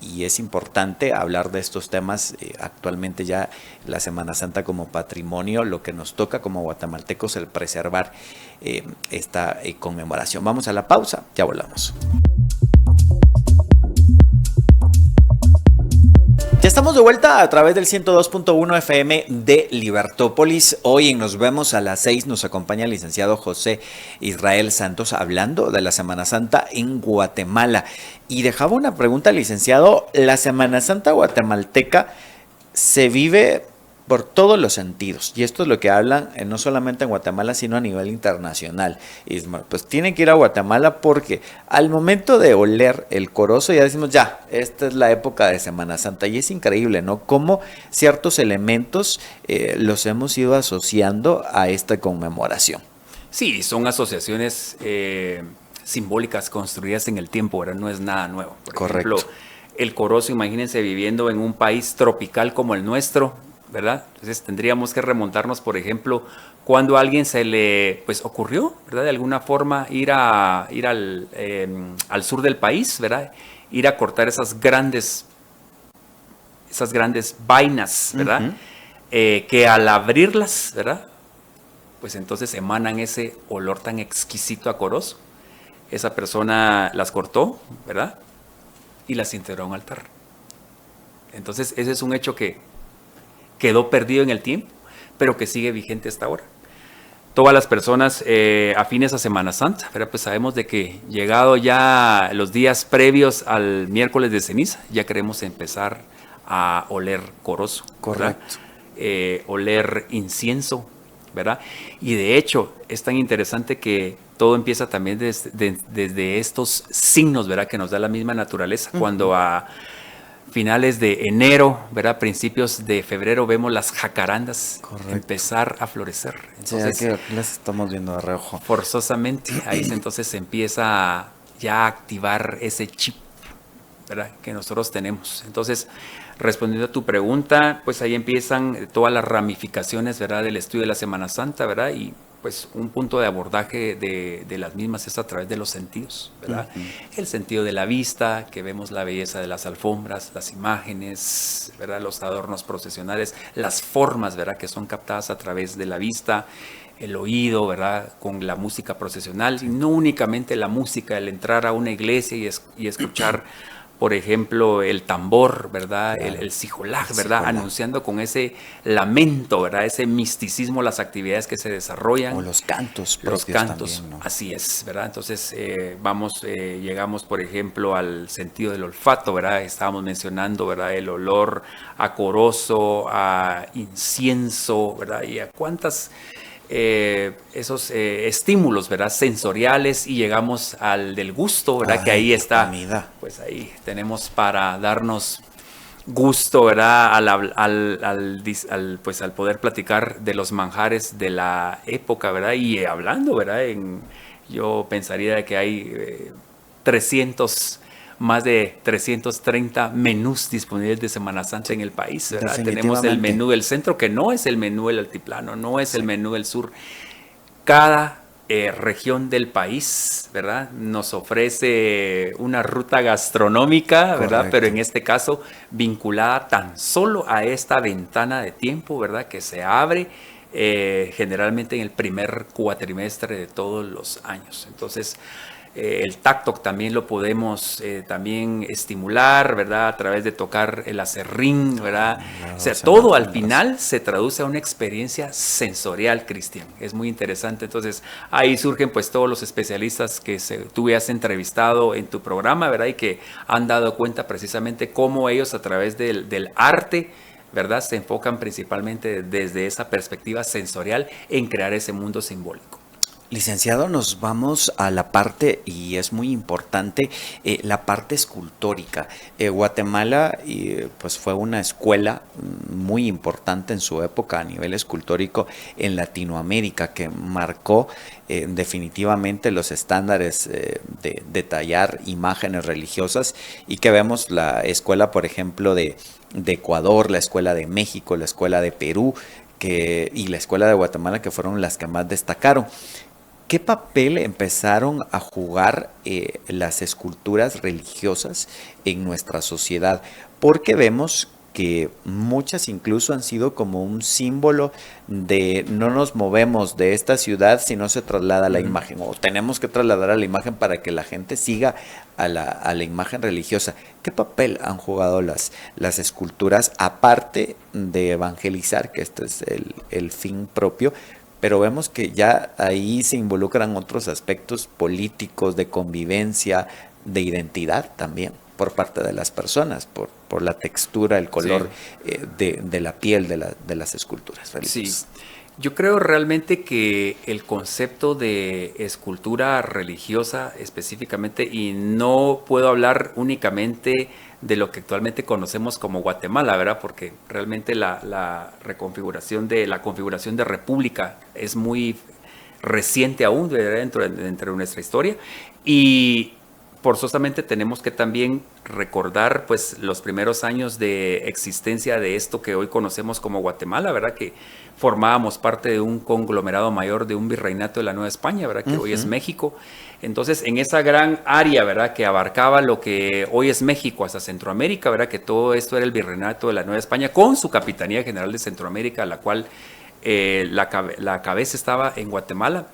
Y es importante hablar de estos temas. Actualmente ya la Semana Santa como patrimonio, lo que nos toca como guatemaltecos el preservar esta conmemoración. Vamos a la pausa, ya volvamos. Ya estamos de vuelta a través del 102.1 FM de Libertópolis. Hoy en Nos Vemos a las 6 nos acompaña el licenciado José Israel Santos hablando de la Semana Santa en Guatemala. Y dejaba una pregunta, licenciado. La Semana Santa guatemalteca se vive por todos los sentidos. Y esto es lo que hablan no solamente en Guatemala, sino a nivel internacional. Y pues tienen que ir a Guatemala porque al momento de oler el corozo ya decimos, ya, esta es la época de Semana Santa. Y es increíble, ¿no? Cómo ciertos elementos los hemos ido asociando a esta conmemoración. Sí, son asociaciones simbólicas construidas en el tiempo, ¿verdad? No es nada nuevo. Por Correcto. ejemplo, el corozo, imagínense viviendo en un país tropical como el nuestro, ¿verdad? Entonces tendríamos que remontarnos, por ejemplo, cuando a alguien se le pues ocurrió, ¿verdad? De alguna forma ir al sur del país, ¿verdad? Ir a cortar esas grandes vainas, ¿verdad? Uh-huh. Que al abrirlas, ¿verdad? Pues entonces emanan ese olor tan exquisito a corozo. Esa persona las cortó, ¿verdad? Y las integró a un altar. Entonces ese es un hecho que quedó perdido en el tiempo, pero que sigue vigente hasta ahora. Todas las personas afines a Semana Santa, ¿verdad? Pues sabemos de que llegado ya los días previos al miércoles de ceniza, ya queremos empezar a oler corozo. Correcto. Oler incienso, ¿verdad? Y de hecho es tan interesante que todo empieza también desde estos signos, ¿verdad? Que nos da la misma naturaleza. Uh-huh. Cuando a finales de enero, ¿verdad? Principios de febrero vemos las jacarandas empezar a florecer. Entonces, sí, aquí las estamos viendo de reojo. Forzosamente, ahí entonces se empieza ya a activar ese chip, ¿verdad? Que nosotros tenemos. Entonces, respondiendo a tu pregunta, pues ahí empiezan todas las ramificaciones, ¿verdad? Del estudio de la Semana Santa, ¿verdad? Y pues un punto de abordaje de las mismas es a través de los sentidos, ¿verdad? Uh-huh. El sentido de la vista, que vemos la belleza de las alfombras, las imágenes, ¿verdad? Los adornos procesionales, las formas, ¿verdad? Que son captadas a través de la vista, el oído, ¿verdad? Con la música procesional, y no únicamente la música, el entrar a una iglesia y escuchar por ejemplo, el tambor, ¿verdad? El sijolaj, ¿verdad? Anunciando con ese lamento, ¿verdad? Ese misticismo, las actividades que se desarrollan. O los cantos. Los cantos, también, ¿no? Así es, ¿verdad? Entonces, llegamos, por ejemplo, al sentido del olfato, ¿verdad? Estábamos mencionando, ¿verdad? El olor a corozo, a incienso, ¿verdad? Y a cuántas esos estímulos, ¿verdad? Sensoriales, y llegamos al del gusto, ¿verdad? Ay, que ahí está, comida. pues ahí tenemos para darnos gusto, ¿verdad? Pues al poder platicar de los manjares de la época, ¿verdad? Y hablando, ¿verdad? Yo pensaría que hay 300, más de 330 menús disponibles de Semana Santa en el país, ¿verdad? Tenemos el menú del centro, que no es el menú del altiplano, no es el menú del sur. Cada región del país, ¿verdad? Nos ofrece una ruta gastronómica, ¿verdad? Correcto. Pero en este caso vinculada tan solo a esta ventana de tiempo, ¿verdad? Que se abre generalmente en el primer cuatrimestre de todos los años. Entonces, el tacto también lo podemos también estimular, ¿verdad? A través de tocar el acerrín, ¿verdad? No, O sea, se todo me al hace final se traduce a una experiencia sensorial, Cristian. Es muy interesante. Entonces, ahí surgen pues todos los especialistas que tú has entrevistado en tu programa, ¿verdad? Y que han dado cuenta precisamente cómo ellos a través del arte, ¿verdad? Se enfocan principalmente desde esa perspectiva sensorial en crear ese mundo simbólico. Licenciado, nos vamos a la parte, y es muy importante, la parte escultórica. Guatemala pues fue una escuela muy importante en su época a nivel escultórico en Latinoamérica, que marcó definitivamente los estándares de tallar imágenes religiosas, y que vemos la escuela, por ejemplo, de Ecuador, la escuela de México, la escuela de Perú, y la escuela de Guatemala, que fueron las que más destacaron. ¿Qué papel empezaron a jugar las esculturas religiosas en nuestra sociedad? Porque vemos que muchas incluso han sido como un símbolo de no nos movemos de esta ciudad si no se traslada la imagen, o tenemos que trasladar a la imagen para que la gente siga a la imagen religiosa. ¿Qué papel han jugado las esculturas, aparte de evangelizar, que este es el fin propio? Pero vemos que ya ahí se involucran otros aspectos políticos, de convivencia, de identidad también por parte de las personas, por la textura, el color de la piel de las esculturas religiosas. Sí, yo creo realmente que el concepto de escultura religiosa específicamente, y no puedo hablar únicamente de lo que actualmente conocemos como Guatemala, ¿verdad? Porque realmente la configuración de república es muy reciente aún, ¿verdad? dentro de nuestra historia, y forzosamente tenemos que también recordar pues los primeros años de existencia de esto que hoy conocemos como Guatemala, ¿verdad? Que formábamos parte de un conglomerado mayor de un virreinato de la Nueva España, ¿verdad? Que hoy es México. Entonces, en esa gran área, ¿verdad? Que abarcaba lo que hoy es México hasta Centroamérica, ¿verdad? Que todo esto era el virreinato de la Nueva España con su Capitanía General de Centroamérica, la cual la cabeza estaba en Guatemala.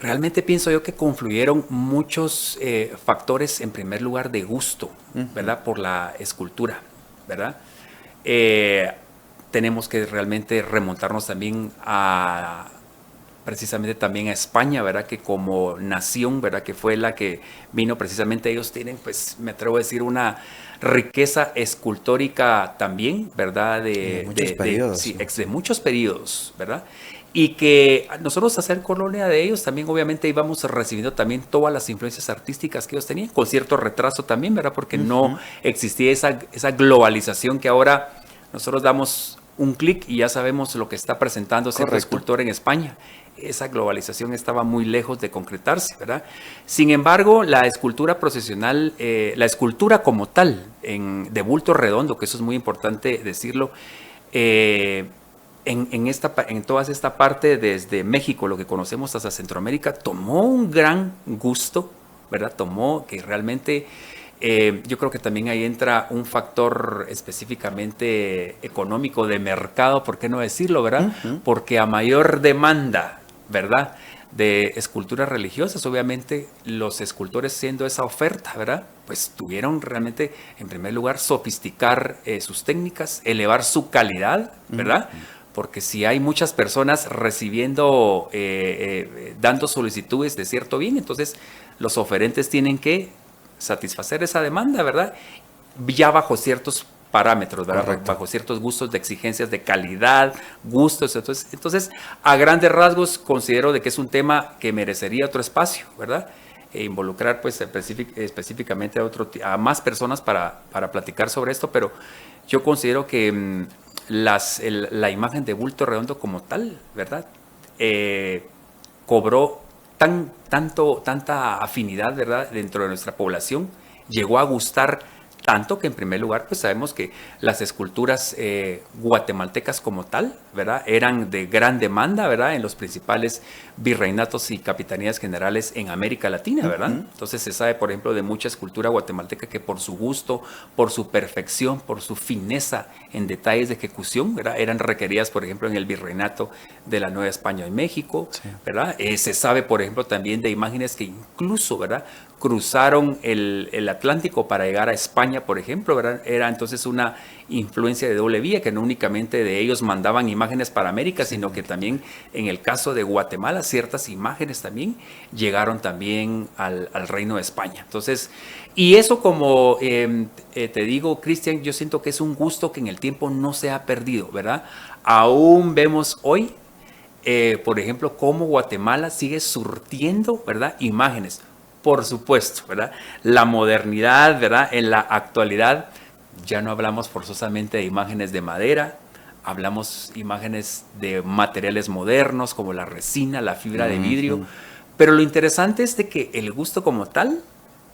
Realmente pienso yo que confluyeron muchos factores, en primer lugar, de gusto, ¿verdad? Por la escultura, ¿verdad? Tenemos que realmente remontarnos también precisamente también a España, ¿verdad? Que como nación, ¿verdad? Que fue la que vino precisamente. Ellos tienen, pues, me atrevo a decir, una riqueza escultórica también, ¿verdad? De muchos periodos. Sí, de muchos periodos, ¿verdad? Y que nosotros, a ser colonia de ellos, también obviamente íbamos recibiendo también todas las influencias artísticas que ellos tenían, con cierto retraso también, ¿verdad? Porque no existía esa globalización que ahora nosotros damos un clic y ya sabemos lo que está presentando cierto escultor en España. Esa globalización estaba muy lejos de concretarse, ¿verdad? Sin embargo, la escultura procesional, la escultura como tal, de bulto redondo, que eso es muy importante decirlo, en toda esta parte, desde México, lo que conocemos hasta Centroamérica, tomó un gran gusto, ¿verdad? Tomó que realmente, yo creo que también ahí entra un factor específicamente económico de mercado, ¿por qué no decirlo, verdad? Porque a mayor demanda, ¿verdad?, de esculturas religiosas, obviamente los escultores, siendo esa oferta, ¿verdad?, pues tuvieron realmente, en primer lugar, sofisticar sus técnicas, elevar su calidad, ¿verdad? Porque si hay muchas personas recibiendo, dando solicitudes de cierto bien, entonces los oferentes tienen que satisfacer esa demanda, ¿verdad? Ya bajo ciertos parámetros, ¿verdad? Correcto. Bajo ciertos gustos de exigencias de calidad, gustos. Entonces, a grandes rasgos, considero de que es un tema que merecería otro espacio, ¿verdad? E involucrar pues específicamente a más personas para platicar sobre esto, pero yo considero que la imagen de bulto redondo como tal, ¿verdad? Cobró tanta afinidad, ¿verdad? Dentro de nuestra población, llegó a gustar tanto que en primer lugar pues sabemos que las esculturas guatemaltecas como tal, ¿verdad? Eran de gran demanda, ¿verdad? En los principales virreinatos y capitanías generales en América Latina, ¿verdad? Entonces se sabe, por ejemplo, de mucha escultura guatemalteca que por su gusto, por su perfección, por su fineza en detalles de ejecución, ¿verdad? Eran requeridas, por ejemplo, en el virreinato de la Nueva España en México, sí, ¿verdad? Se sabe, por ejemplo, también de imágenes que incluso, ¿verdad? Cruzaron el Atlántico para llegar a España, por ejemplo, ¿verdad? Era entonces una influencia de doble vía, que no únicamente de ellos mandaban imágenes para América, sino que también en el caso de Guatemala, ciertas imágenes también llegaron también al Reino de España. Entonces, y eso como te digo, Cristian, yo siento que es un gusto que en el tiempo no se ha perdido, ¿verdad? Aún vemos hoy, por ejemplo, cómo Guatemala sigue surtiendo, ¿verdad? Imágenes. Por supuesto, ¿verdad? La modernidad, ¿verdad? En la actualidad ya no hablamos forzosamente de imágenes de madera, hablamos imágenes de materiales modernos como la resina, la fibra de vidrio, pero lo interesante es de que el gusto como tal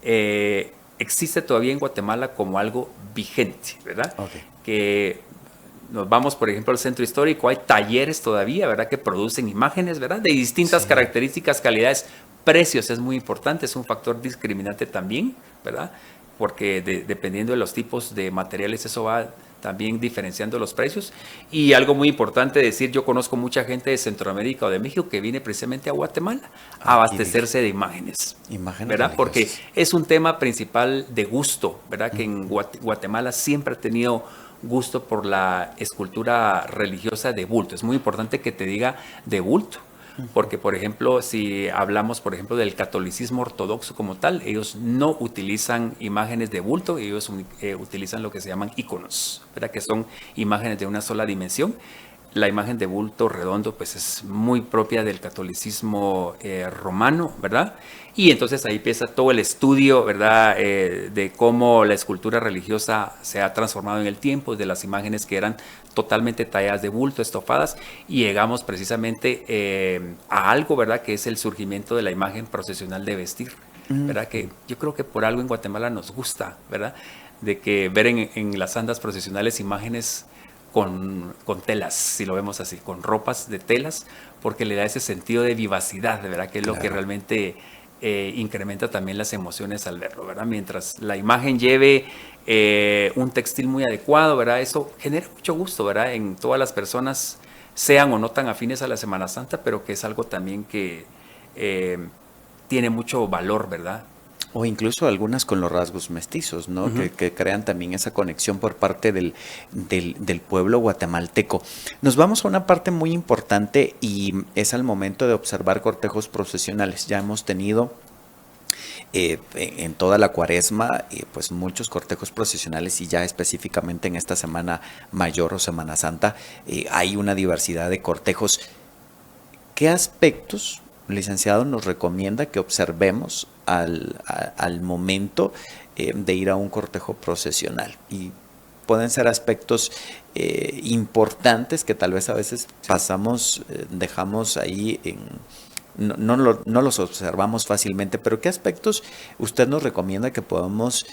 existe todavía en Guatemala como algo vigente, ¿verdad? Okay. Que nos vamos, por ejemplo, al centro histórico, hay talleres todavía, ¿verdad? Que producen imágenes, ¿verdad? De distintas características, calidades. Precios es muy importante, es un factor discriminante también, ¿verdad? Porque dependiendo de los tipos de materiales, eso va también diferenciando los precios. Y algo muy importante decir, yo conozco mucha gente de Centroamérica o de México que viene precisamente a Guatemala a abastecerse de imágenes, ¿verdad? Porque es un tema principal de gusto, ¿verdad? Que en Guatemala siempre ha tenido gusto por la escultura religiosa de bulto. Es muy importante que te diga de bulto. Porque, por ejemplo, si hablamos, por ejemplo, del catolicismo ortodoxo como tal, ellos no utilizan imágenes de bulto, ellos utilizan lo que se llaman íconos, ¿verdad? Que son imágenes de una sola dimensión. La imagen de bulto redondo, pues, es muy propia del catolicismo romano, ¿verdad? Y entonces ahí empieza todo el estudio, ¿verdad? De cómo la escultura religiosa se ha transformado en el tiempo, de las imágenes que eran totalmente talladas de bulto, estofadas, y llegamos precisamente a algo, ¿verdad? Que es el surgimiento de la imagen procesional de vestir, ¿verdad? Que yo creo que por algo en Guatemala nos gusta, ¿verdad? De que ver en las andas procesionales imágenes con telas, si lo vemos así, con ropas de telas, porque le da ese sentido de vivacidad, ¿verdad? Que es lo que realmente incrementa también las emociones al verlo, ¿verdad? Mientras la imagen lleve un textil muy adecuado, ¿verdad? Eso genera mucho gusto, ¿verdad? En todas las personas, sean o no tan afines a la Semana Santa, pero que es algo también que tiene mucho valor, ¿verdad? O incluso algunas con los rasgos mestizos, ¿no? Que crean también esa conexión por parte del pueblo guatemalteco. Nos vamos a una parte muy importante y es al momento de observar cortejos procesionales. Ya hemos tenido en toda la cuaresma pues muchos cortejos procesionales y ya específicamente en esta Semana Mayor o Semana Santa hay una diversidad de cortejos. ¿Qué aspectos, licenciado, nos recomienda que observemos al momento de ir a un cortejo procesional? Y pueden ser aspectos importantes que tal vez a veces pasamos, dejamos ahí, no los observamos fácilmente, pero ¿qué aspectos usted nos recomienda que podamos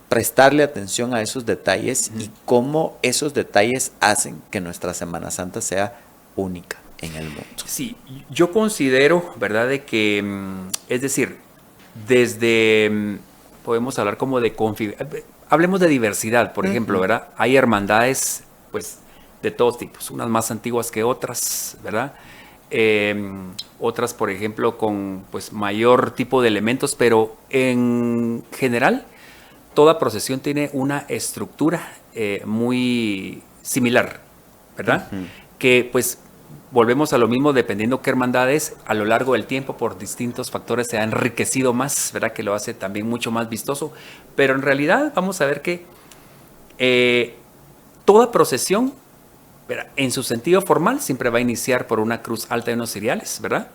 prestarle atención a esos detalles y cómo esos detalles hacen que nuestra Semana Santa sea única en el mundo? Sí, yo considero, ¿verdad?, de que, es decir, desde, podemos hablar como de hablemos de diversidad, por ejemplo, ¿verdad? Hay hermandades, pues, de todos tipos, unas más antiguas que otras, ¿verdad? Otras, por ejemplo, con, pues, mayor tipo de elementos, pero en general, toda procesión tiene una estructura muy similar, ¿verdad? Que, pues, volvemos a lo mismo, dependiendo qué hermandades, a lo largo del tiempo, por distintos factores, se ha enriquecido más, ¿verdad? Que lo hace también mucho más vistoso. Pero en realidad, vamos a ver que Toda procesión, ¿verdad?, en su sentido formal siempre va a iniciar por una cruz alta y unos ciriales, ¿verdad?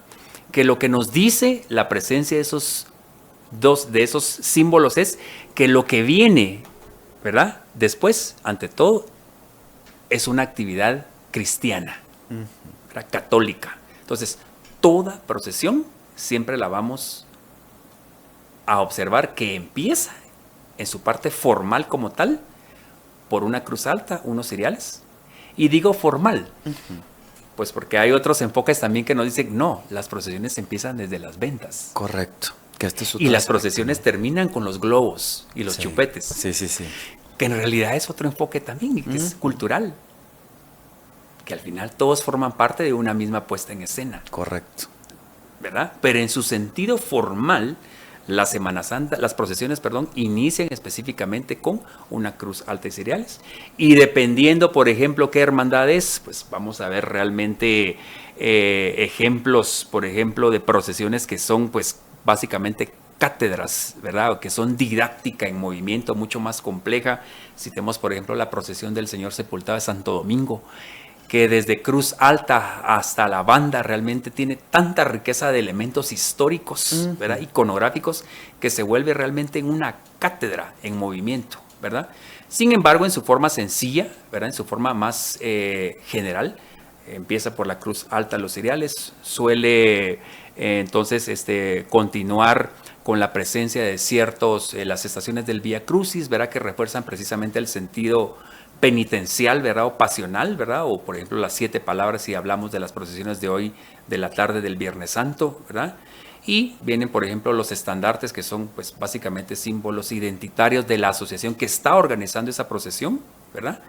Que lo que nos dice la presencia de esos símbolos es que lo que viene, ¿verdad?, después, ante todo, es una actividad cristiana, ¿verdad?, católica. Entonces, toda procesión siempre la vamos a observar que empieza en su parte formal como tal por una cruz alta, unos ciriales. Y digo formal, pues porque hay otros enfoques también que nos dicen, no, las procesiones empiezan desde las ventas. Correcto. Que este es y las procesiones terminan con los globos y los chupetes. Sí. Que en realidad es otro enfoque también, que es cultural. Que al final todos forman parte de una misma puesta en escena. Correcto. ¿Verdad? Pero en su sentido formal, la Semana Santa, las procesiones, inician específicamente con una cruz alta y ciriales. Y dependiendo, por ejemplo, qué hermandad es, pues vamos a ver realmente ejemplos, por ejemplo, de procesiones que son, pues, básicamente cátedras, ¿verdad? O que son didáctica en movimiento, mucho más compleja. Citemos, por ejemplo, la procesión del Señor Sepultado de Santo Domingo, que desde Cruz Alta hasta la banda realmente tiene tanta riqueza de elementos históricos, ¿verdad?, iconográficos, que se vuelve realmente en una cátedra en movimiento, ¿verdad? Sin embargo, en su forma sencilla, ¿verdad?, en su forma más general, empieza por la Cruz Alta, los ciriales, suele entonces continuar con la presencia de las estaciones del Vía Crucis, ¿verdad?, que refuerzan precisamente el sentido penitencial, ¿verdad?, o pasional, ¿verdad?, o por ejemplo las 7 palabras si hablamos de las procesiones de hoy, de la tarde del Viernes Santo, ¿verdad? Y vienen, por ejemplo, los estandartes, que son, pues, básicamente símbolos identitarios de la asociación que está organizando esa procesión, ¿verdad?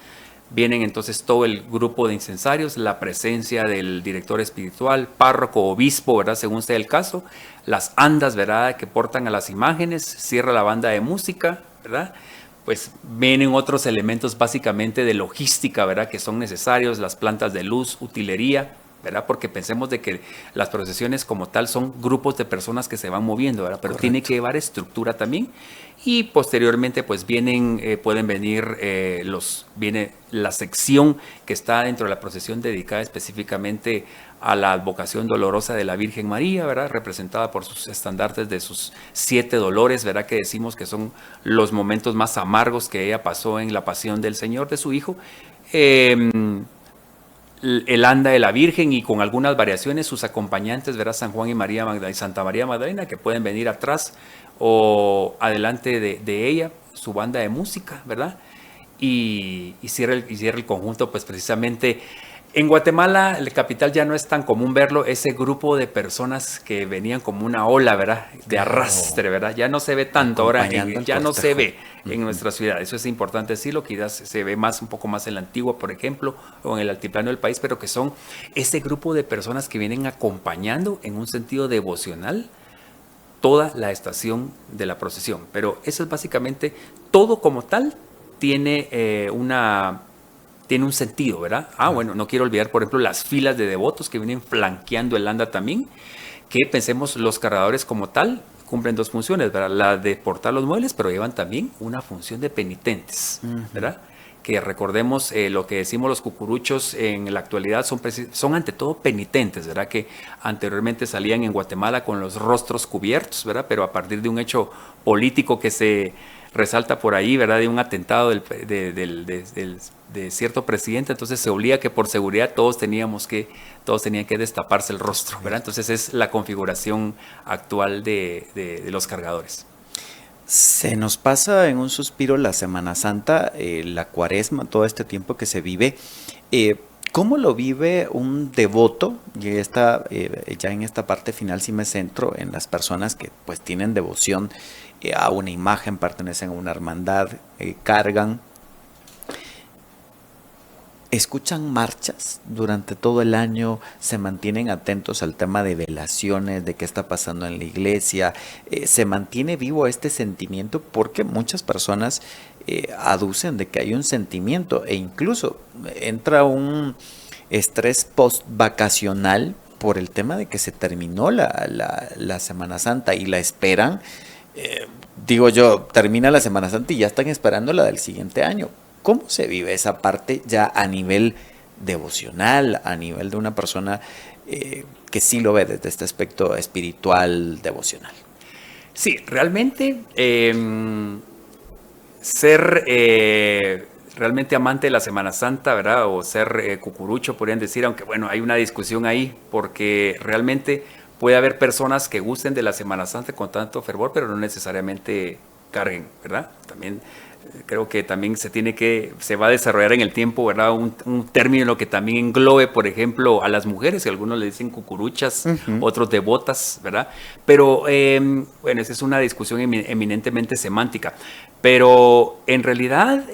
Vienen entonces todo el grupo de incensarios, la presencia del director espiritual, párroco, obispo, ¿verdad?, según sea el caso, las andas, ¿verdad?, que portan a las imágenes, cierra la banda de música, ¿verdad? Pues vienen otros elementos básicamente de logística, ¿verdad?, que son necesarios, las plantas de luz, utilería, ¿verdad?, porque pensemos de que las procesiones como tal son grupos de personas que se van moviendo, ¿verdad?, pero tiene que llevar estructura también. Y posteriormente pues pueden venir viene la sección que está dentro de la procesión dedicada específicamente a la advocación dolorosa de la Virgen María, ¿verdad?, representada por sus estandartes de sus 7 dolores, ¿verdad?, que decimos que son los momentos más amargos que ella pasó en la pasión del Señor, de su Hijo. El anda de la Virgen y con algunas variaciones sus acompañantes, ¿verdad?, San Juan y María Magdalena y Santa María Magdalena, que pueden venir atrás o adelante de ella, su banda de música, ¿verdad? Y cierra el conjunto, pues precisamente en Guatemala, el capital, ya no es tan común verlo, ese grupo de personas que venían como una ola, ¿verdad?, de arrastre, ¿verdad? Ya no se ve tanto ahora, ya no se ve en nuestra ciudad. Eso es importante decirlo, quizás se ve un poco más en la Antigua, por ejemplo, o en el altiplano del país, pero que son ese grupo de personas que vienen acompañando en un sentido devocional toda la estación de la procesión. Pero eso es básicamente todo como tal, tiene un sentido, ¿verdad? Bueno, no quiero olvidar, por ejemplo, las filas de devotos que vienen flanqueando el anda también, que pensemos los cargadores como tal cumplen 2 funciones, ¿verdad? La de portar los muebles, pero llevan también una función de penitentes, ¿verdad? Que recordemos lo que decimos los cucuruchos en la actualidad son ante todo penitentes, ¿verdad? Que anteriormente salían en Guatemala con los rostros cubiertos, ¿verdad? Pero a partir de un hecho político que se resalta por ahí, ¿verdad?, de un atentado de cierto presidente, entonces se obliga que por seguridad todos tenían que destaparse el rostro, ¿verdad? Entonces es la configuración actual de los cargadores. Se nos pasa en un suspiro la Semana Santa, la Cuaresma, todo este tiempo que se vive. ¿Cómo lo vive un devoto? Y ya en esta parte final sí me centro en las personas que pues tienen devoción a una imagen, pertenecen a una hermandad, cargan. ¿Escuchan marchas durante todo el año? ¿Se mantienen atentos al tema de velaciones, de qué está pasando en la iglesia? ¿Se mantiene vivo este sentimiento? Porque muchas personas aducen de que hay un sentimiento e incluso entra un estrés post-vacacional por el tema de que se terminó la Semana Santa y la esperan. Digo yo, termina la Semana Santa y ya están esperando la del siguiente año. ¿Cómo se vive esa parte ya a nivel devocional, a nivel de una persona que sí lo ve desde este aspecto espiritual, devocional? Sí, realmente ser realmente amante de la Semana Santa, ¿verdad? O ser cucurucho, podrían decir, aunque bueno, hay una discusión ahí, porque realmente puede haber personas que gusten de la Semana Santa con tanto fervor, pero no necesariamente carguen, ¿verdad? También creo que también se va a desarrollar en el tiempo, ¿verdad? Un término que también englobe, por ejemplo, a las mujeres, que algunos le dicen cucuruchas, otros devotas, ¿verdad? Pero, bueno, esa es una discusión eminentemente semántica. Pero, en realidad,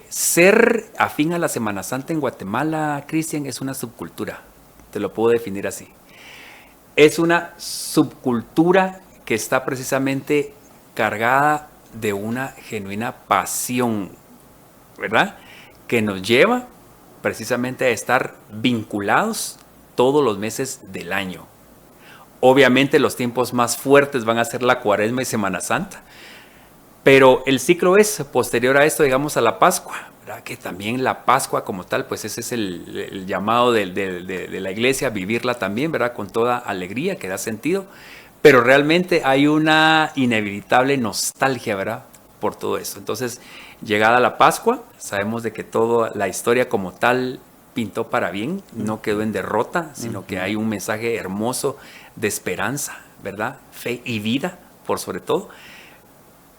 ser afín a la Semana Santa en Guatemala, Cristian, es una subcultura. Te lo puedo definir así. Es una subcultura que está precisamente cargada de una genuina pasión, ¿verdad? Que nos lleva precisamente a estar vinculados todos los meses del año. Obviamente los tiempos más fuertes van a ser la Cuaresma y Semana Santa, pero el ciclo es posterior a esto, digamos, a la Pascua, ¿verdad? Que también la Pascua como tal, pues ese es el llamado de la iglesia, vivirla también, ¿verdad? Con toda alegría, que da sentido. Pero realmente hay una inevitable nostalgia, ¿verdad? Por todo eso. Entonces, llegada la Pascua, sabemos de que toda la historia como tal pintó para bien, no quedó en derrota, sino que hay un mensaje hermoso de esperanza, ¿verdad? Fe y vida, por sobre todo.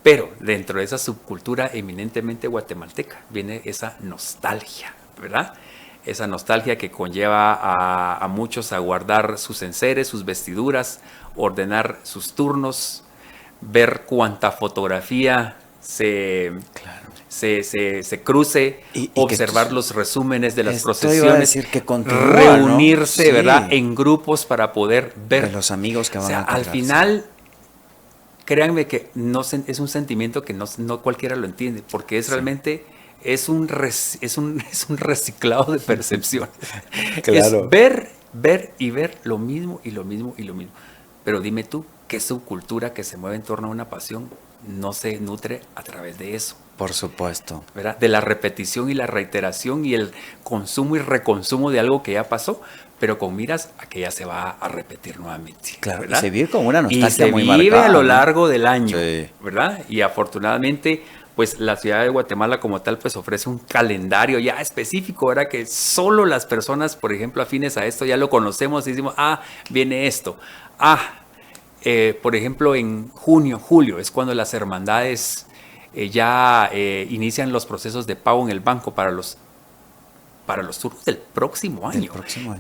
Pero dentro de esa subcultura eminentemente guatemalteca viene esa nostalgia, ¿verdad? Esa nostalgia que conlleva a muchos a guardar sus enseres, sus vestiduras, ordenar sus turnos, ver cuánta fotografía se cruce, observar los resúmenes de las procesiones, que continúa, reunirse, ¿no? Sí. ¿verdad? En grupos para poder ver. De los amigos que van a al final, créanme que no es un sentimiento que no cualquiera lo entiende, porque es realmente... Es un reciclado de percepciones. Claro. Es ver y ver lo mismo y lo mismo y lo mismo. Pero dime tú, ¿qué subcultura que se mueve en torno a una pasión no se nutre a través de eso? Por supuesto. ¿Verdad? De la repetición y la reiteración y el consumo y reconsumo de algo que ya pasó, pero con miras a que ya se va a repetir nuevamente. Claro, ¿verdad? y se vive con una nostalgia muy marcada. Y se vive a lo ¿no? largo del año, sí. ¿verdad? Y afortunadamente... pues la ciudad de Guatemala como tal pues ofrece un calendario ya específico, ¿verdad? Que solo las personas, por ejemplo, afines a esto ya lo conocemos y decimos, viene esto. Por ejemplo, en junio, julio es cuando las hermandades ya inician los procesos de pago en el banco para los turnos del próximo año.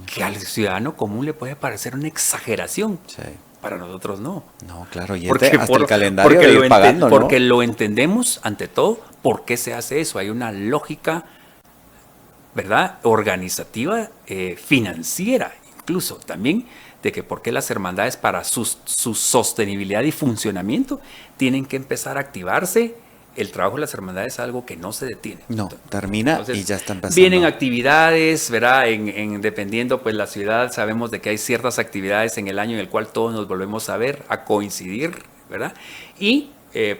Que al ciudadano común le puede parecer una exageración. Sí. Para nosotros no. No, claro, y porque hasta el calendario de ir pagando, ¿no? Porque lo entendemos, ante todo, por qué se hace eso. Hay una lógica, ¿verdad? Organizativa, financiera, incluso también, de que por qué las hermandades para su sostenibilidad y funcionamiento tienen que empezar a activarse. El trabajo de las hermandades es algo que no se detiene. No, termina. Entonces, y ya está empezando. Vienen actividades, ¿verdad? Dependiendo, pues la ciudad, sabemos de que hay ciertas actividades en el año en el cual todos nos volvemos a ver, a coincidir, ¿verdad? Y,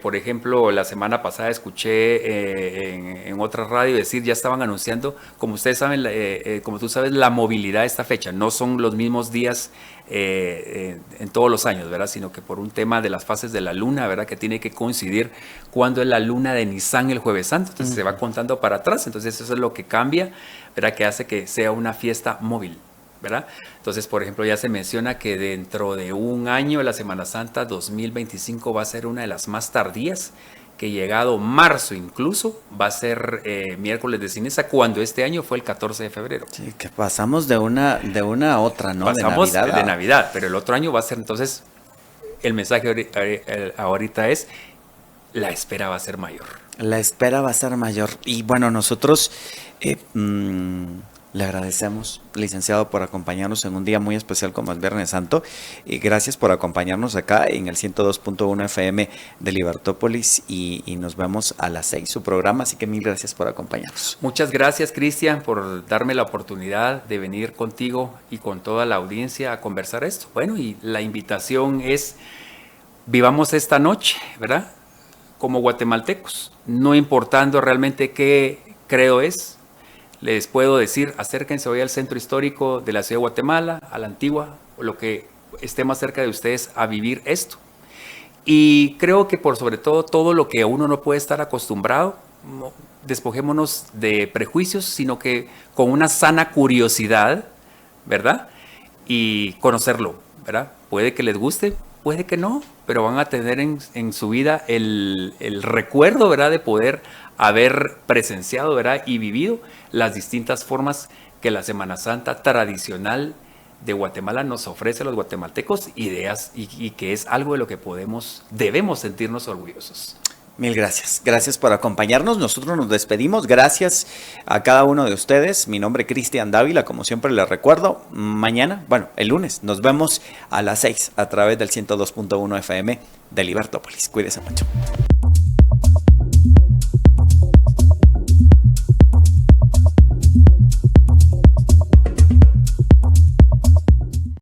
por ejemplo, la semana pasada escuché en otra radio decir, ya estaban anunciando, como ustedes saben, como tú sabes, la movilidad de esta fecha. No son los mismos días en todos los años, ¿verdad? Sino que por un tema de las fases de la luna, ¿verdad? Que tiene que coincidir cuando es la luna de Nisan el Jueves Santo. Entonces se va contando para atrás. Entonces eso es lo que cambia, ¿verdad? Que hace que sea una fiesta móvil, ¿verdad? Entonces, por ejemplo, ya se menciona que dentro de un año la Semana Santa 2025 va a ser una de las más tardías, que llegado marzo incluso va a ser miércoles de ceniza, cuando este año fue el 14 de febrero. Sí, que pasamos de una a otra, ¿no? Pasamos de Navidad, pero el otro año va a ser, entonces, el mensaje ahorita es, la espera va a ser mayor. La espera va a ser mayor. Y bueno, nosotros le agradecemos, licenciado, por acompañarnos en un día muy especial como el Viernes Santo. Y gracias por acompañarnos acá en el 102.1 FM de Libertópolis. Y nos vemos a las 6, su programa. Así que mil gracias por acompañarnos. Muchas gracias, Cristian, por darme la oportunidad de venir contigo y con toda la audiencia a conversar esto. Bueno, y la invitación es, vivamos esta noche, ¿verdad? Como guatemaltecos, no importando realmente qué creo les puedo decir, acérquense hoy al centro histórico de la ciudad de Guatemala, a la Antigua, o lo que esté más cerca de ustedes, a vivir esto. Y creo que por sobre todo lo que uno no puede estar acostumbrado, despojémonos de prejuicios, sino que con una sana curiosidad, ¿verdad? Y conocerlo, ¿verdad? Puede que les guste, puede que no, pero van a tener en su vida el recuerdo, ¿verdad? De poder haber presenciado, ¿verdad? Y vivido las distintas formas que la Semana Santa tradicional de Guatemala nos ofrece a los guatemaltecos, ideas y que es algo de lo que debemos sentirnos orgullosos. Mil gracias. Gracias por acompañarnos. Nosotros nos despedimos. Gracias a cada uno de ustedes. Mi nombre es Cristian Dávila. Como siempre les recuerdo, mañana, el lunes, nos vemos a las 6 a través del 102.1 FM de Libertópolis. Cuídense mucho.